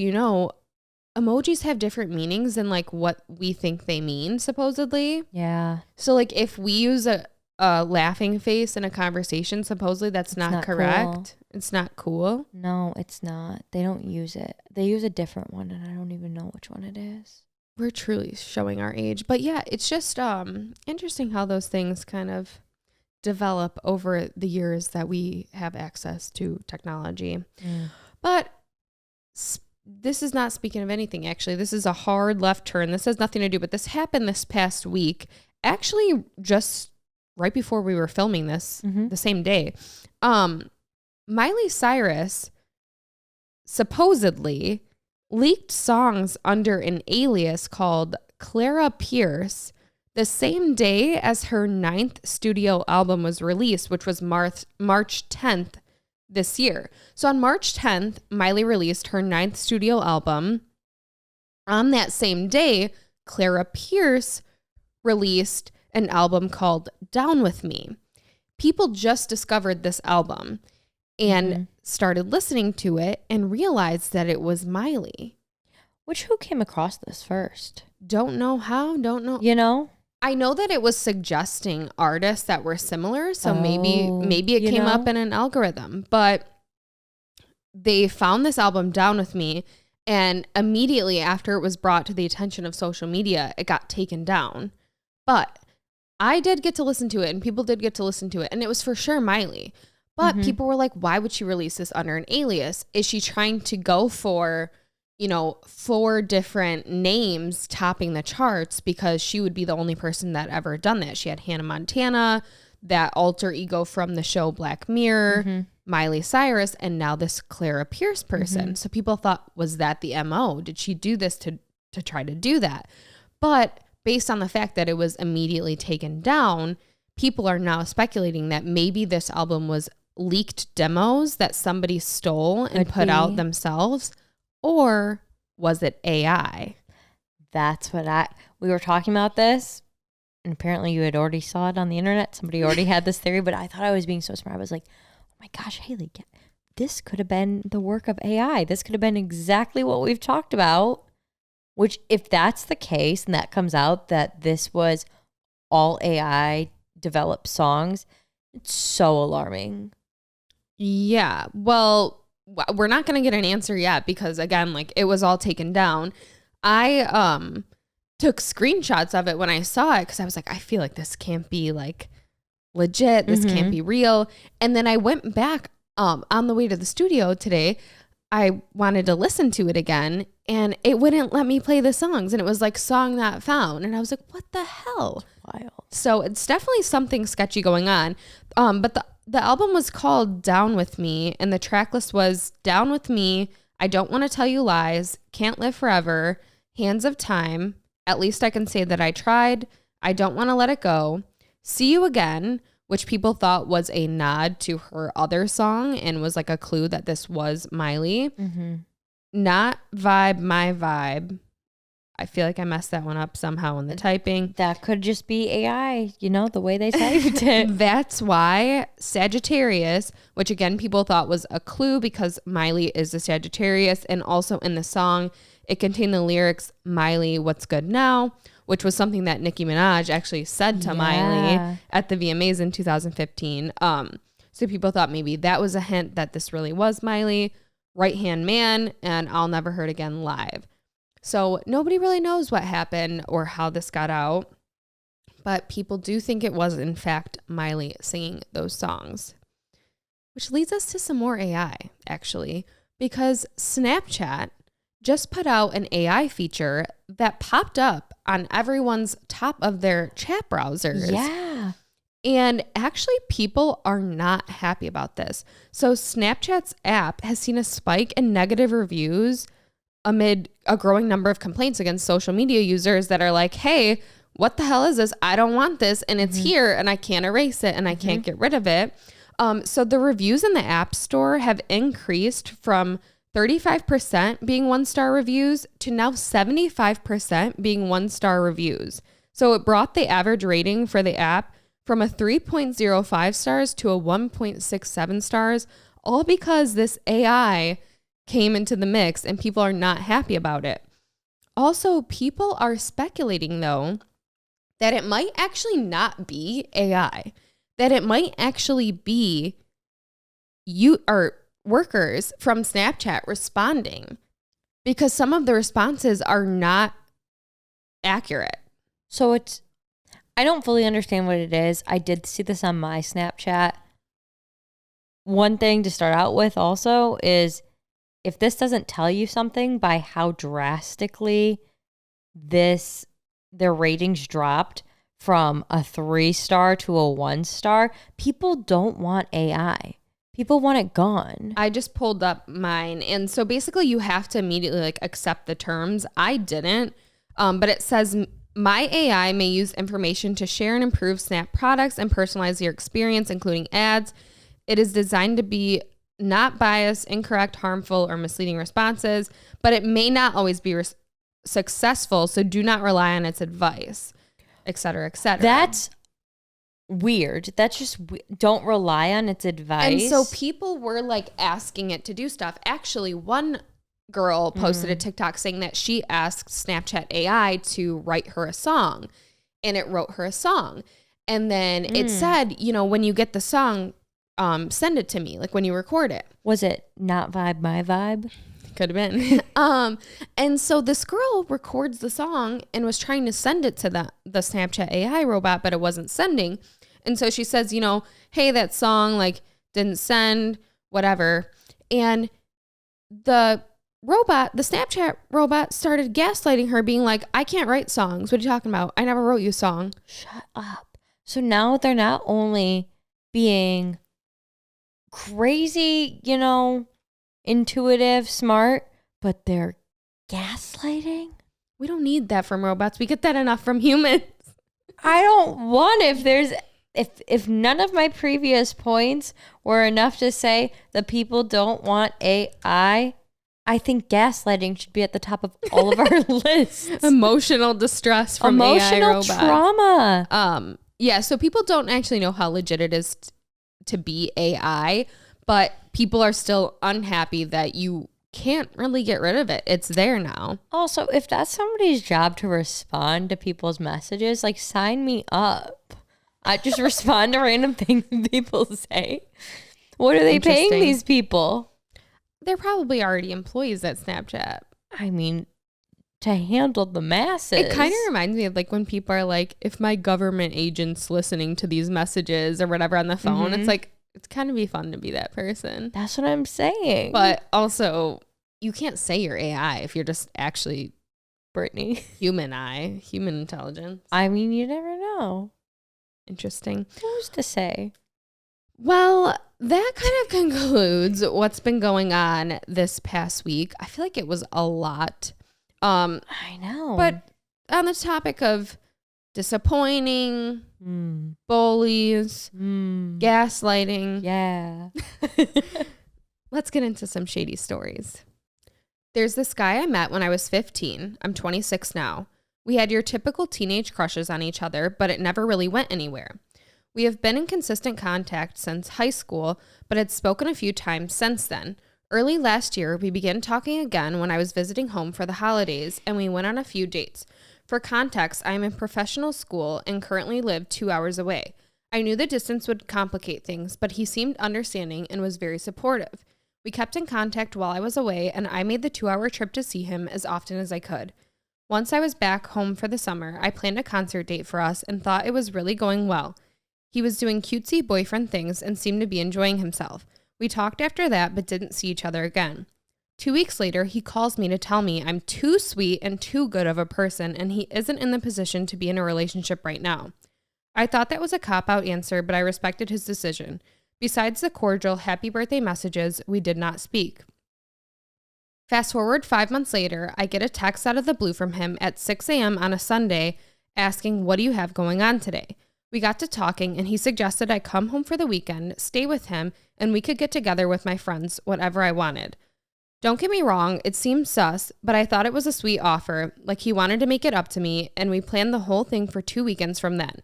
emojis have different meanings than like what we think they mean supposedly. Yeah. So like if we use a laughing face in a conversation, supposedly that's not correct. Cool. It's not cool. No, it's not. They don't use it. They use a different one, and I don't even know which one it is. We're truly showing our age. But yeah, it's just interesting how those things kind of develop over the years that we have access to technology. But this is not speaking of anything, actually. This is a hard left turn. This has nothing to do, but this happened this past week. Actually, just right before we were filming this, the same day. Miley Cyrus supposedly leaked songs under an alias called Clara Pierce the same day as her 9th studio album was released, which was March 10th this year. So on March 10th, Miley released her 9th studio album. On that same day, Clara Pierce released an album called Down With Me. People just discovered this album and started listening to it and realized that it was Miley. Who came across this first? Don't know how, don't know. You know? I know that it was suggesting artists that were similar, so maybe it came up in an algorithm. But they found this album Down With Me, and immediately after it was brought to the attention of social media, it got taken down. But I did get to listen to it, and people did get to listen to it, and it was for sure Miley. But people were like, why would she release this under an alias? Is she trying to go for, 4 different names topping the charts because she would be the only person that ever done that? She had Hannah Montana, that alter ego from the show Black Mirror, Miley Cyrus, and now this Clara Pierce person. So people thought, was that the MO? Did she do this to try to do that? But based on the fact that it was immediately taken down, people are now speculating that maybe this album was leaked demos that somebody stole and put out themselves, or was it AI? That's what we were talking about this, and apparently you had already saw it on the internet. Somebody already had this theory, but I thought I was being so smart. I was like, oh my gosh, Haley, this could have been the work of AI. This could have been exactly what we've talked about, which if that's the case and that comes out that this was all AI developed songs, it's so alarming. Yeah, well, we're not going to get an answer yet because, again, it was all taken down. I took screenshots of it when I saw it because I was like, I feel like this can't be legit. This can't be real. And then I went back on the way to the studio today. I wanted to listen to it again, and it wouldn't let me play the songs. And it was song not found. And I was like, what the hell? Wild. So it's definitely something sketchy going on. But the album was called Down With Me, and the track list was Down With Me, I Don't Want to Tell You Lies, Can't Live Forever, Hands of Time, At Least I Can Say That I Tried, I Don't Want to Let It Go, See You Again, which people thought was a nod to her other song and was a clue that this was Miley. Not Vibe, My Vibe. I feel like I messed that one up somehow in the typing. That could just be AI, the way they typed it. That's why Sagittarius, which again people thought was a clue because Miley is a Sagittarius, and also in the song it contained the lyrics Miley, What's Good Now, which was something that Nicki Minaj actually said to Miley at the VMAs in 2015. So people thought maybe that was a hint that this really was Miley, Right Hand Man, and I'll Never Hurt Again live. So nobody really knows what happened or how this got out, but people do think it was, in fact, Miley singing those songs. Which leads us to some more AI, actually, because Snapchat just put out an AI feature that popped up on everyone's top of their chat browsers. Yeah. And actually, people are not happy about this. So Snapchat's app has seen a spike in negative reviews amid a growing number of complaints against social media users that are like, hey, what the hell is this? I don't want this. And it's here and I can't erase it and I can't get rid of it. So the reviews in the App Store have increased from 35% being 1-star reviews to now 75% being 1-star reviews. So it brought the average rating for the app from a 3.05 stars to a 1.67 stars, all because this AI came into the mix and people are not happy about it. Also, people are speculating, though, that it might actually not be AI, that it might actually be workers from Snapchat responding, because some of the responses are not accurate. So I don't fully understand what it is. I did see this on my Snapchat. One thing to start out with also is if this doesn't tell you something by how drastically their ratings dropped from a 3-star to a 1-star, people don't want AI. People want it gone. I just pulled up mine. And so basically you have to immediately like accept the terms. I didn't. But it says my AI may use information to share and improve Snap products and personalize your experience, including ads. It is designed to be not biased, incorrect, harmful, or misleading responses, but it may not always be successful. So do not rely on its advice, et cetera, et cetera. That's weird. That's just don't rely on its advice. And so people were like asking it to do stuff. Actually, one girl posted a TikTok saying that she asked Snapchat AI to write her a song, and it wrote her a song. And then it said, you know, when you get the song, send it to me, like when you record it. Was it Not Vibe My Vibe? Could have been. And so this girl records the song and was trying to send it to the Snapchat AI robot, but it wasn't sending. And so she says, you know, hey, that song like didn't send, whatever. And the Snapchat robot started gaslighting her, being like, I can't write songs. What are you talking about? I never wrote you a song. Shut up. So now they're not only being crazy, you know, intuitive, smart, but they're gaslighting. We don't need that from robots. We get that enough from humans. I don't want if none of my previous points were enough to say the people don't want AI, I think gaslighting should be at the top of all of our lists. Emotional distress from AI robots. Trauma. Yeah, so people don't actually know how legit it is to be AI, but people are still unhappy that you can't really get rid of it. It's there now. Also, if that's somebody's job to respond to people's messages, like sign me up. I just respond to random things people say. What are they paying these people? They're probably already employees at Snapchat. I mean, to handle the masses. It kind of reminds me of like when people are like, if my government agent's listening to these messages or whatever on the phone, it's like, it's kind of be fun to be that person. That's what I'm saying. But also, you can't say you're AI if you're just actually Brittany. Human intelligence. I mean, you never know. Interesting. Who's to say? Well, that kind of concludes what's been going on this past week. I feel like it was a lot. I know. But on the topic of disappointing, bullies, gaslighting. Yeah. Let's get into some shady stories. There's this guy I met when I was 15. I'm 26 now. We had your typical teenage crushes on each other, but it never really went anywhere. We have been in consistent contact since high school, but had spoken a few times since then. Early last year, we began talking again when I was visiting home for the holidays, and we went on a few dates. For context, I am in professional school and currently live 2 hours away. I knew the distance would complicate things, but he seemed understanding and was very supportive. We kept in contact while I was away, and I made the 2-hour trip to see him as often as I could. Once I was back home for the summer, I planned a concert date for us and thought it was really going well. He was doing cutesy boyfriend things and seemed to be enjoying himself. We talked after that, but didn't see each other again. 2 weeks later, he calls me to tell me I'm too sweet and too good of a person, and he isn't in the position to be in a relationship right now. I thought that was a cop-out answer, but I respected his decision. Besides the cordial happy birthday messages, we did not speak. Fast forward 5 months later, I get a text out of the blue from him at 6 a.m. on a Sunday asking, what do you have going on today? We got to talking, and he suggested I come home for the weekend, stay with him, and we could get together with my friends, whatever I wanted. Don't get me wrong, it seemed sus, but I thought it was a sweet offer, like he wanted to make it up to me, and we planned the whole thing for 2 weekends from then.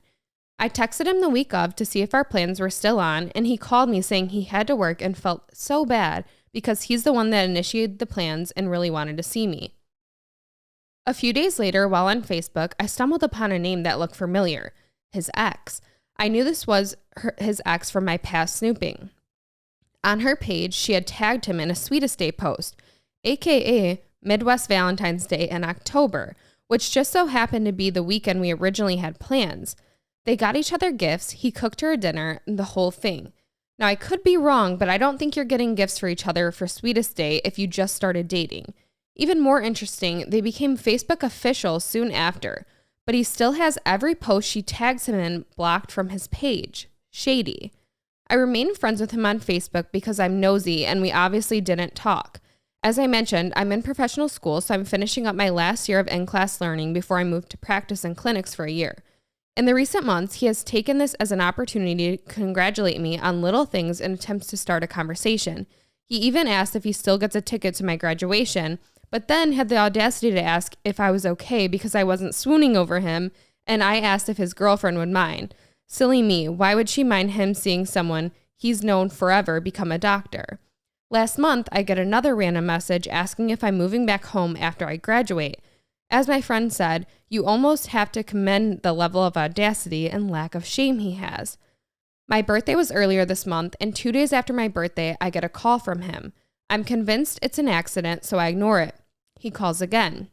I texted him the week of to see if our plans were still on, and he called me saying he had to work and felt so bad because he's the one that initiated the plans and really wanted to see me. A few days later, while on Facebook, I stumbled upon a name that looked familiar. His ex. I knew this was his ex from my past snooping. On her page, she had tagged him in a Sweetest Day post, aka Midwest Valentine's Day in October, which just so happened to be the weekend we originally had plans. They got each other gifts. He cooked her a dinner and the whole thing. Now, I could be wrong, but I don't think you're getting gifts for each other for sweetest day if you just started dating. Even more interesting, they became Facebook official soon after, but he still has every post she tags him in blocked from his page. Shady. I remain friends with him on Facebook because I'm nosy and we obviously didn't talk. As I mentioned, I'm in professional school, so I'm finishing up my last year of in-class learning before I move to practice in clinics for a year. In the recent months, he has taken this as an opportunity to congratulate me on little things and attempts to start a conversation. He even asked if he still gets a ticket to my graduation, but then had the audacity to ask if I was okay because I wasn't swooning over him, and I asked if his girlfriend would mind. Silly me, why would she mind him seeing someone he's known forever become a doctor? Last month, I get another random message asking if I'm moving back home after I graduate. As my friend said, you almost have to commend the level of audacity and lack of shame he has. My birthday was earlier this month, and 2 days after my birthday, I get a call from him. I'm convinced it's an accident, so I ignore it. He calls again.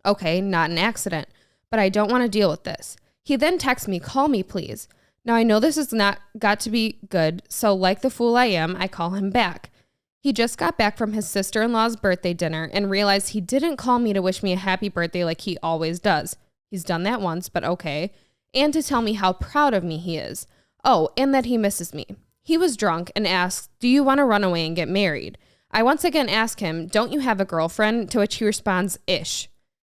Okay, not an accident, but I don't want to deal with this. He then texts me, call me please. Now I know this has not got to be good, so like the fool I am, I call him back. He just got back from his sister-in-law's birthday dinner and realized he didn't call me to wish me a happy birthday like he always does. He's done that once, but okay. And to tell me how proud of me he is. Oh, and that he misses me. He was drunk and asked, do you want to run away and get married? I once again ask him, don't you have a girlfriend? To which he responds, ish.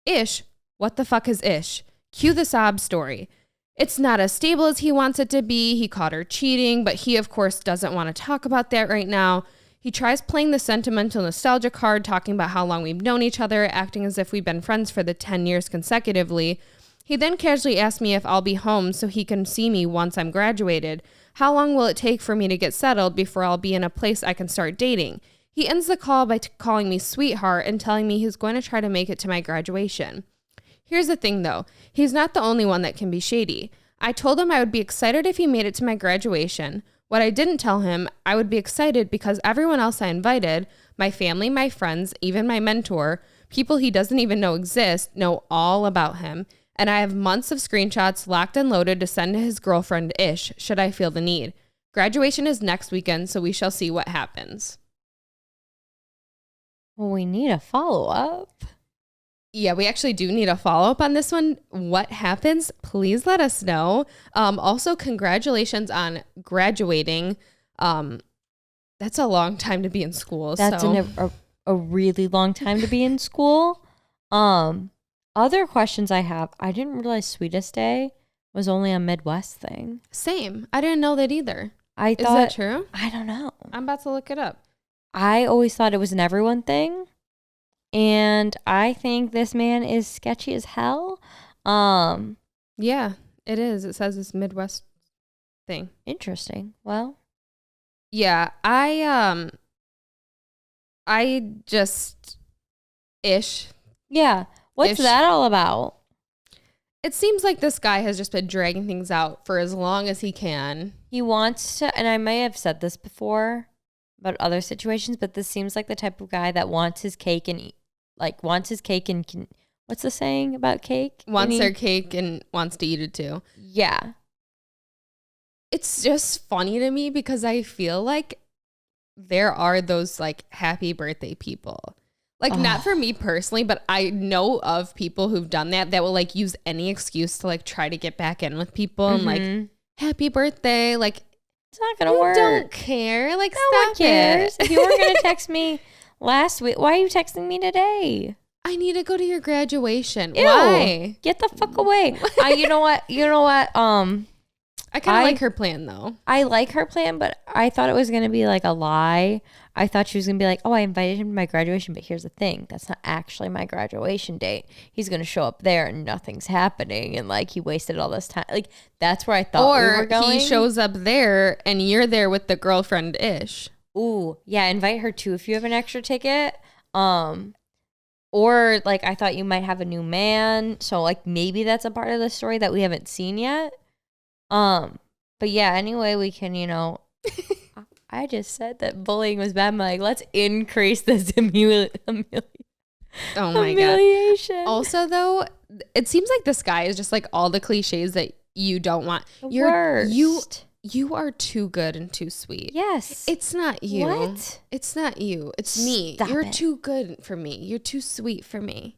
Ish? What the fuck is ish? Cue the sob story. It's not as stable as he wants it to be. He caught her cheating, but he, of course, doesn't want to talk about that right now. He tries playing the sentimental nostalgia card, talking about how long we've known each other, acting as if we've been friends for the 10 years consecutively. He then casually asks me if I'll be home so he can see me once I'm graduated. How long will it take for me to get settled before I'll be in a place I can start dating? He ends the call by calling me sweetheart and telling me he's going to try to make it to my graduation. Here's the thing though, he's not the only one that can be shady. I told him I would be excited if he made it to my graduation. What I didn't tell him, I would be excited because everyone else I invited, my family, my friends, even my mentor, people he doesn't even know exist, know all about him. And I have months of screenshots locked and loaded to send to his girlfriend, Ish, should I feel the need. Graduation is next weekend, so we shall see what happens. Well, we need a follow-up. Yeah, we actually do need a follow-up on this one. What happens? Please let us know. Also, congratulations on graduating. That's a long time to be in school. That's a really long time to be in school. Other questions I have, I didn't realize Sweetest Day was only a Midwest thing. Same. I didn't know that either. Is that true? I don't know. I'm about to look it up. I always thought it was an everyone thing. And I think this man is sketchy as hell. Yeah, it is. It says it's Midwest thing. Interesting. Well, yeah, I just ish. Yeah. What's that all about? It seems like this guy has just been dragging things out for as long as he can. He wants to, and I may have said this before about other situations, but this seems like the type of guy that wants his cake and what's the saying about cake? Wants their cake and wants to eat it too. Yeah. It's just funny to me because I feel like there are those like happy birthday people. Like not for me personally, but I know of people who've done that will like use any excuse to like try to get back in with people and like happy birthday. Like it's not gonna work. Don't care. Like no stop one cares. it. If you weren't gonna text me last week, why are you texting me today? I need to go to your graduation. Ew, why? Get the fuck away. You know what? I kind of like her plan though. I like her plan, but I thought it was going to be like a lie. I thought she was going to be like, oh, I invited him to my graduation, but here's the thing. That's not actually my graduation date. He's going to show up there and nothing's happening. And like he wasted all this time. Like that's where I thought we were going. Or he shows up there and you're there with the girlfriend Ish. Ooh, yeah. Invite her too if you have an extra ticket. Or like I thought you might have a new man. So like maybe that's a part of the story that we haven't seen yet. But yeah, anyway, we can, I just said that bullying was bad. I'm like, let's increase this humiliation. Oh my God. Also though, it seems like this guy is just like all the cliches that you don't want. You are too good and too sweet. Yes. It's not you. What? It's not you. It's me. Stop You're it. too good for me. You're too sweet for me.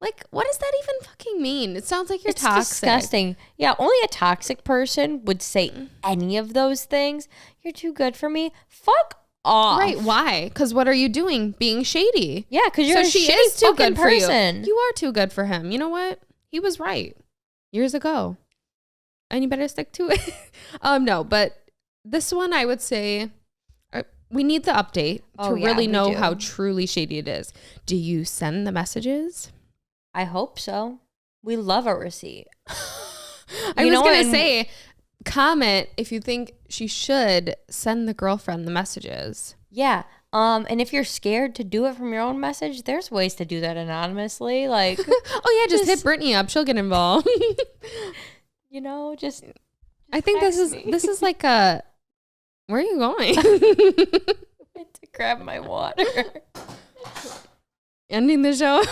Like, what does that even fucking mean? It sounds like you're toxic. It's disgusting. Yeah, only a toxic person would say any of those things. You're too good for me. Fuck off. Right? Why? Because what are you doing? Being shady. Yeah, because you're a shitty too fucking good for you. person. You are too good for him. You know what? He was right years ago, and you better stick to it. No, but this one I would say we need the update to really know how truly shady it is. Do you send the messages? I hope so. We love a receipt. I was going to say, comment if you think she should send the girlfriend the messages. Yeah. And if you're scared to do it from your own message, there's ways to do that anonymously. Like, oh yeah, just hit Brittany up. She'll get involved. Just I think this is like a. Where are you going? Went to grab my water. Ending the show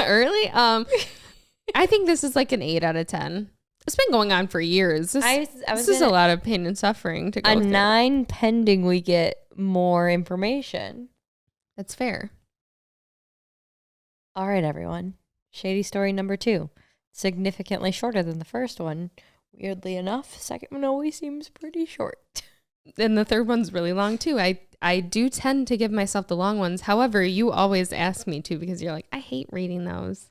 early. I think this is like an 8 out of 10. It's been going on for years. This is a lot of pain and suffering to go through. 9 pending we get more information. That's fair. All right, everyone. Shady story number 2. Significantly shorter than the first one. Weirdly enough, second one always seems pretty short. And the third one's really long too. I do tend to give myself the long ones. However, you always ask me to because you're like, I hate reading those.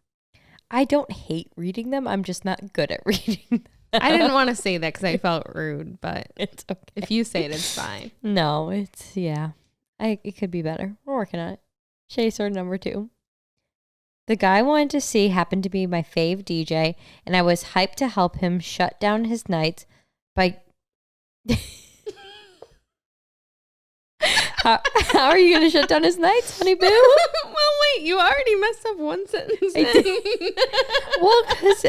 I don't hate reading them. I'm just not good at reading them. I didn't want to say that because I felt rude, but it's okay. If you say it, it's fine. No, it could be better. We're working on it. Shady story number 2. The guy I wanted to see happened to be my fave DJ, and I was hyped to help him shut down his nights by... How are you going to shut down his nights, honey boo? Well, wait, you already messed up one sentence. I did. Well, because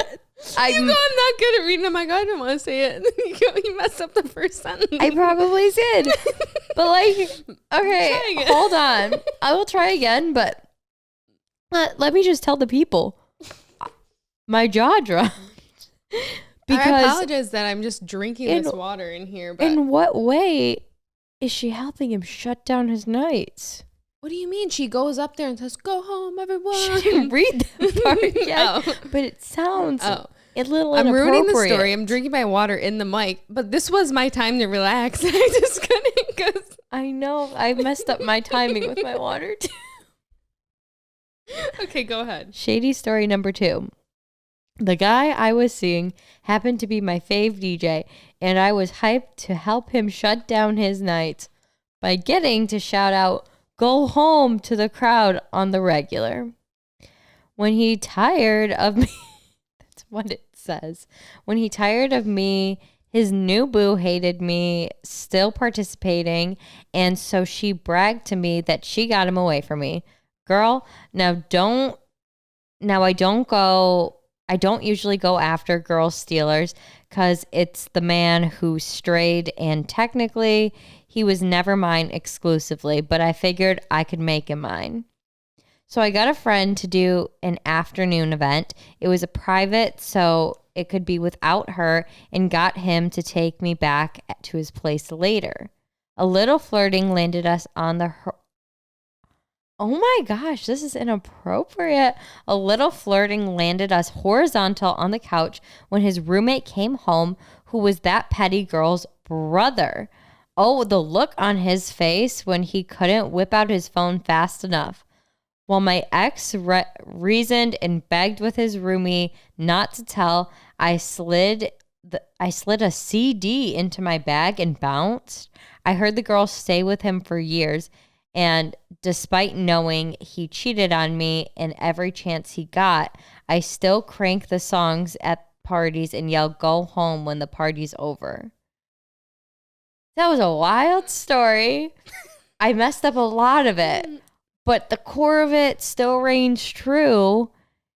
I'm not good at reading. I'm like, I don't want to say it. You messed up the first sentence. I probably did. But okay, hold on. I will try again, but let me just tell the people. My jaw dropped. Because I apologize that I'm just drinking this water in here. But in what way is she helping him shut down his nights? What do you mean? She goes up there and says, "Go home, everyone." She didn't read that part yet, but it sounds a little I'm inappropriate. ruining the story. I'm drinking my water in the mic, but this was my time to relax. I just couldn't because I know I messed up my timing with my water too. Okay, go ahead. Shady story number 2. The guy I was seeing happened to be my fave DJ, and I was hyped to help him shut down his nights by getting to shout out, "Go home" to the crowd on the regular. When he tired of me, that's what it says. When he tired of me, his new boo hated me still participating, and so she bragged to me that she got him away from me. Girl, I don't usually go after girl stealers because it's the man who strayed, and technically he was never mine exclusively, but I figured I could make him mine. So I got a friend to do an afternoon event. It was a private, so it could be without her, and got him to take me back to his place later. A little flirting landed us on the... Oh my gosh, this is inappropriate. A little flirting landed us horizontal on the couch when his roommate came home, who was that petty girl's brother. Oh, the look on his face when he couldn't whip out his phone fast enough. While my ex reasoned and begged with his roomie not to tell, I slid a CD into my bag and bounced. I heard the girl stay with him for years, and despite knowing he cheated on me and every chance he got, I still crank the songs at parties and yell, "Go home" when the party's over. That was a wild story. I messed up a lot of it, but the core of it still reigns true.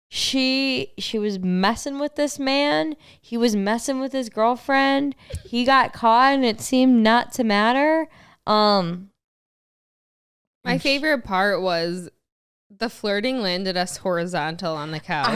She was messing with this man. He was messing with his girlfriend. He got caught and it seemed not to matter. My favorite part was the flirting landed us horizontal on the couch.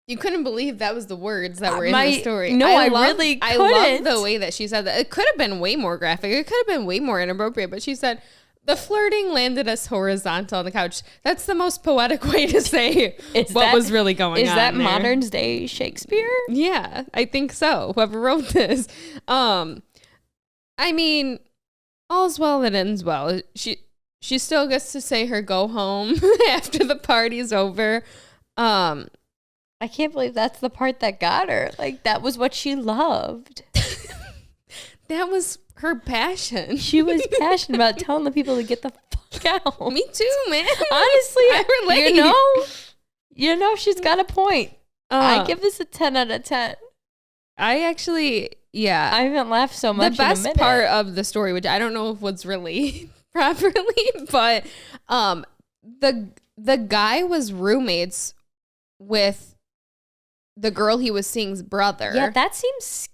You couldn't believe that was the words that were in the story. No, I really couldn't. I love the way that she said that. It could have been way more graphic. It could have been way more inappropriate. But she said, the flirting landed us horizontal on the couch. That's the most poetic way to say what was really going on. Is that modern day Shakespeare? Yeah, I think so. Whoever wrote this. I mean, all's well that ends well. She still gets to say her go home after the party's over. I can't believe that's the part that got her. Like, that was what she loved. That was her passion. She was passionate about telling the people to get the fuck out. Me too, man. Honestly, I relate. You know, she's got a point. I give this a 10 out of 10. I haven't laughed so much. The best part of the story, which I don't know if was really properly, but the guy was roommates with the girl he was seeing's brother. Yeah, that seems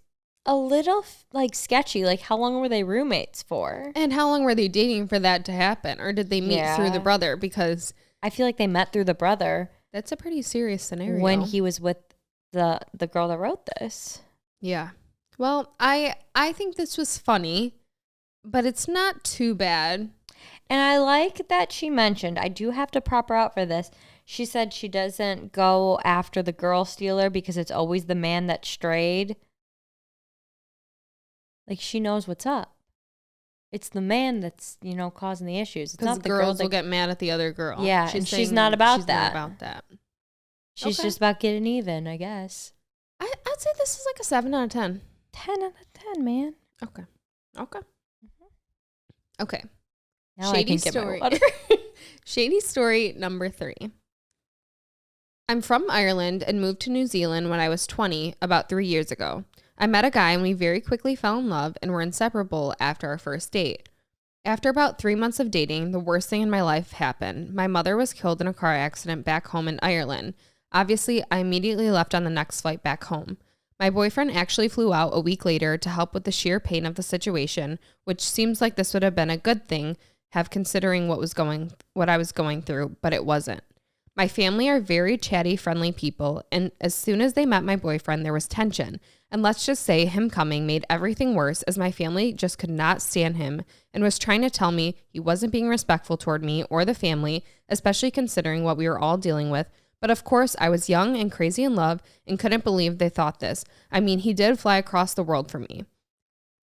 a little like sketchy. Like, how long were they roommates for? And how long were they dating for that to happen? Or did they meet through the brother? Because I feel like they met through the brother. That's a pretty serious scenario. When he was with the girl that wrote this. Yeah. Well, I think this was funny, but it's not too bad. And I like that she mentioned, I do have to prop her out for this. She said she doesn't go after the girl stealer because it's always the man that strayed. Like, she knows what's up. It's the man that's, causing the issues. It's not the girls will get mad at the other girl. Yeah, she's not about that. Not about that. She's just about getting even, I guess. I'd say this is like a 7 out of 10. 10 out of 10, man. Okay. Okay. Now Shady I can story. Get my water. Shady story number 3. I'm from Ireland and moved to New Zealand when I was 20, about 3 years ago. I met a guy and we very quickly fell in love and were inseparable after our first date. After about 3 months of dating, the worst thing in my life happened. My mother was killed in a car accident back home in Ireland. Obviously, I immediately left on the next flight back home. My boyfriend actually flew out a week later to help with the sheer pain of the situation, which seems like this would have been a good thing, considering what I was going through, but it wasn't. My family are very chatty, friendly people, and as soon as they met my boyfriend, there was tension. And let's just say him coming made everything worse, as my family just could not stand him and was trying to tell me he wasn't being respectful toward me or the family, especially considering what we were all dealing with. But of course, I was young and crazy in love and couldn't believe they thought this. I mean, he did fly across the world for me.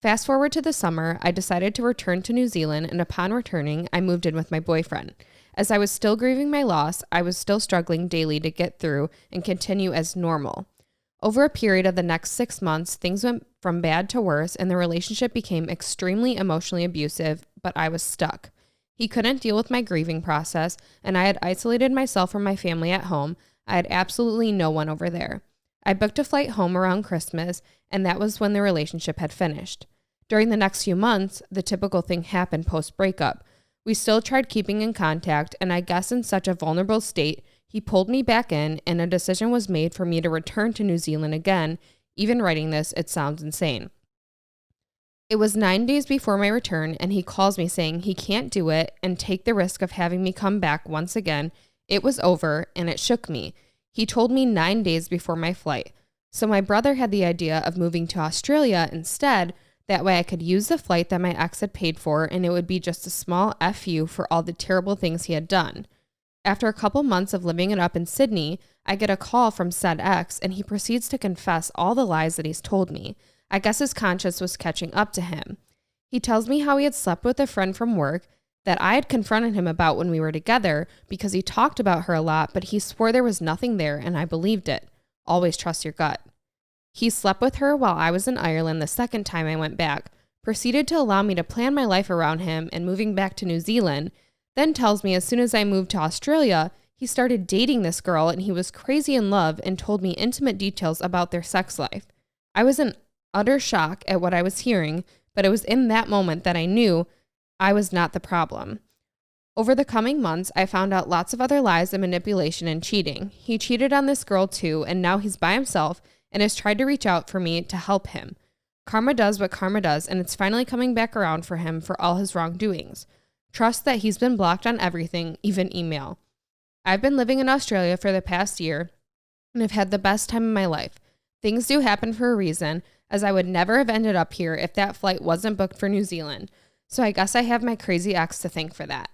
Fast forward to the summer, I decided to return to New Zealand, and upon returning, I moved in with my boyfriend. As I was still grieving my loss, I was still struggling daily to get through and continue as normal. Over a period of the next 6 months, things went from bad to worse, and the relationship became extremely emotionally abusive, but I was stuck. He couldn't deal with my grieving process, and I had isolated myself from my family at home. I had absolutely no one over there. I booked a flight home around Christmas, and that was when the relationship had finished. During the next few months, the typical thing happened post-breakup. We still tried keeping in contact, and I guess in such a vulnerable state, he pulled me back in, and a decision was made for me to return to New Zealand again. Even writing this, it sounds insane. It was 9 days before my return, and he calls me saying he can't do it and take the risk of having me come back once again. It was over, and it shook me. He told me 9 days before my flight. So my brother had the idea of moving to Australia instead. That way I could use the flight that my ex had paid for, and it would be just a small FU for all the terrible things he had done. After a couple months of living it up in Sydney, I get a call from said ex, and he proceeds to confess all the lies that he's told me. I guess his conscience was catching up to him. He tells me how he had slept with a friend from work that I had confronted him about when we were together because he talked about her a lot, but he swore there was nothing there, and I believed it. Always trust your gut. He slept with her while I was in Ireland the second time I went back, proceeded to allow me to plan my life around him and moving back to New Zealand, then tells me as soon as I moved to Australia, he started dating this girl and he was crazy in love and told me intimate details about their sex life. I was in utter shock at what I was hearing, but it was in that moment that I knew I was not the problem. Over the coming months, I found out lots of other lies and manipulation and cheating. He cheated on this girl too, and now he's by himself and has tried to reach out for me to help him. Karma does what karma does, and it's finally coming back around for him for all his wrongdoings. Trust that he's been blocked on everything, even email. I've been living in Australia for the past year, and I've had the best time of my life. Things do happen for a reason, as I would never have ended up here if that flight wasn't booked for New Zealand. So I guess I have my crazy ex to thank for that.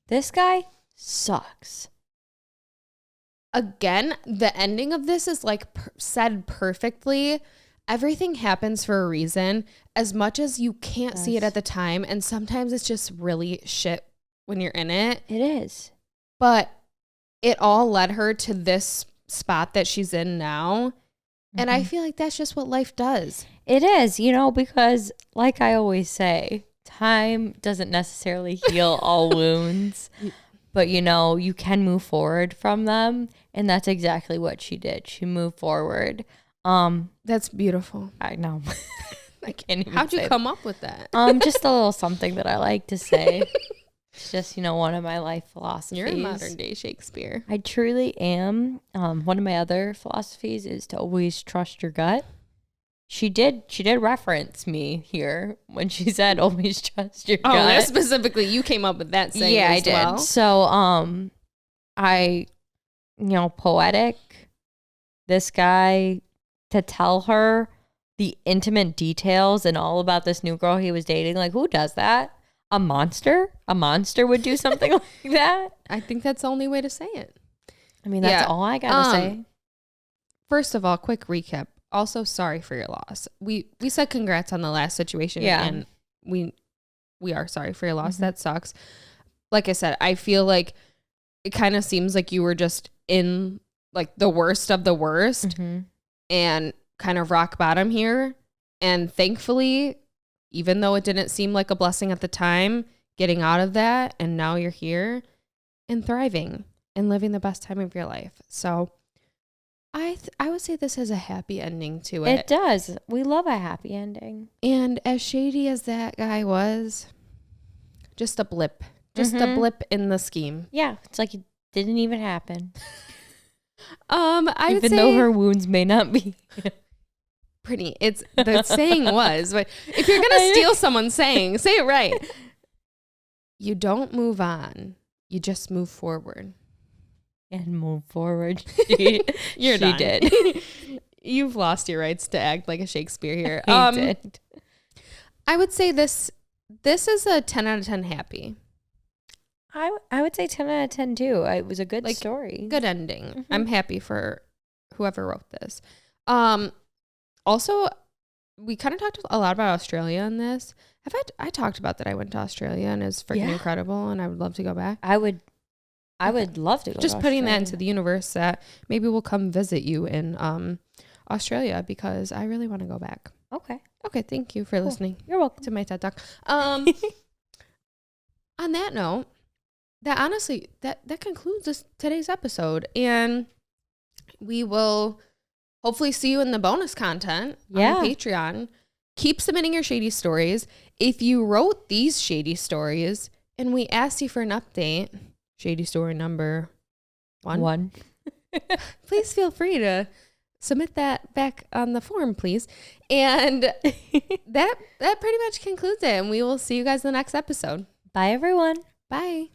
This guy sucks. Again, the ending of this is like said perfectly. Everything happens for a reason, as much as you can't see it at the time. And sometimes it's just really shit when you're in it. It is. But it all led her to this spot that she's in now. And I feel like that's just what life does. It is, because like I always say, time doesn't necessarily heal all wounds, but you can move forward from them. And that's exactly what she did. She moved forward. That's beautiful. I know. I can't even How'd you say come up with that? Just a little something that I like to say. It's just, one of my life philosophies. You're a modern day Shakespeare. I truly am. One of my other philosophies is to always trust your gut. She did reference me here when she said always trust your gut. Oh, yeah, specifically you came up with that saying. Yeah, as I did. Well. So I poetic. This guy, to tell her the intimate details and all about this new girl he was dating, like, who does that? A monster would do something like that. I think that's the only way to say it. I mean, that's all I gotta say. First of all, quick recap. Also, sorry for your loss. We said congrats on the last situation. Yeah. And we are sorry for your loss. That sucks. Like I said, I feel like it kind of seems like you were just in like the worst of the worst and kind of rock bottom here. And thankfully, even though it didn't seem like a blessing at the time, getting out of that, and now you're here and thriving and living the best time of your life. So I would say this has a happy ending to it. It does. We love a happy ending. And as shady as that guy was, just a blip. Just a blip in the scheme. Yeah, it's like it didn't even happen. I would say, even though her wounds may not be pretty. It's the saying was, but if you're gonna steal someone's saying, say it right. You don't move on. You just move forward. And move forward. You're she done. did. You've lost your rights to act like a Shakespeare here. I did. I would say this is a 10 out of 10 happy. I would say 10 out of 10 too. It was a good story. Good ending. I'm happy for whoever wrote this. Also, we kind of talked a lot about Australia in this. I talked about that I went to Australia and it's freaking incredible and I would love to go back. I would love to go Just to putting Australia. that into the universe that maybe we'll come visit you in Australia because I really want to go back. Okay. Okay, thank you for listening. You're welcome. To my TED Talk. On that note, that honestly, that concludes today's episode. And we will hopefully see you in the bonus content on Patreon. Keep submitting your shady stories. If you wrote these shady stories and we asked you for an update, shady story number one. Please feel free to submit that back on the form, please. And that pretty much concludes it. And we will see you guys in the next episode. Bye, everyone. Bye.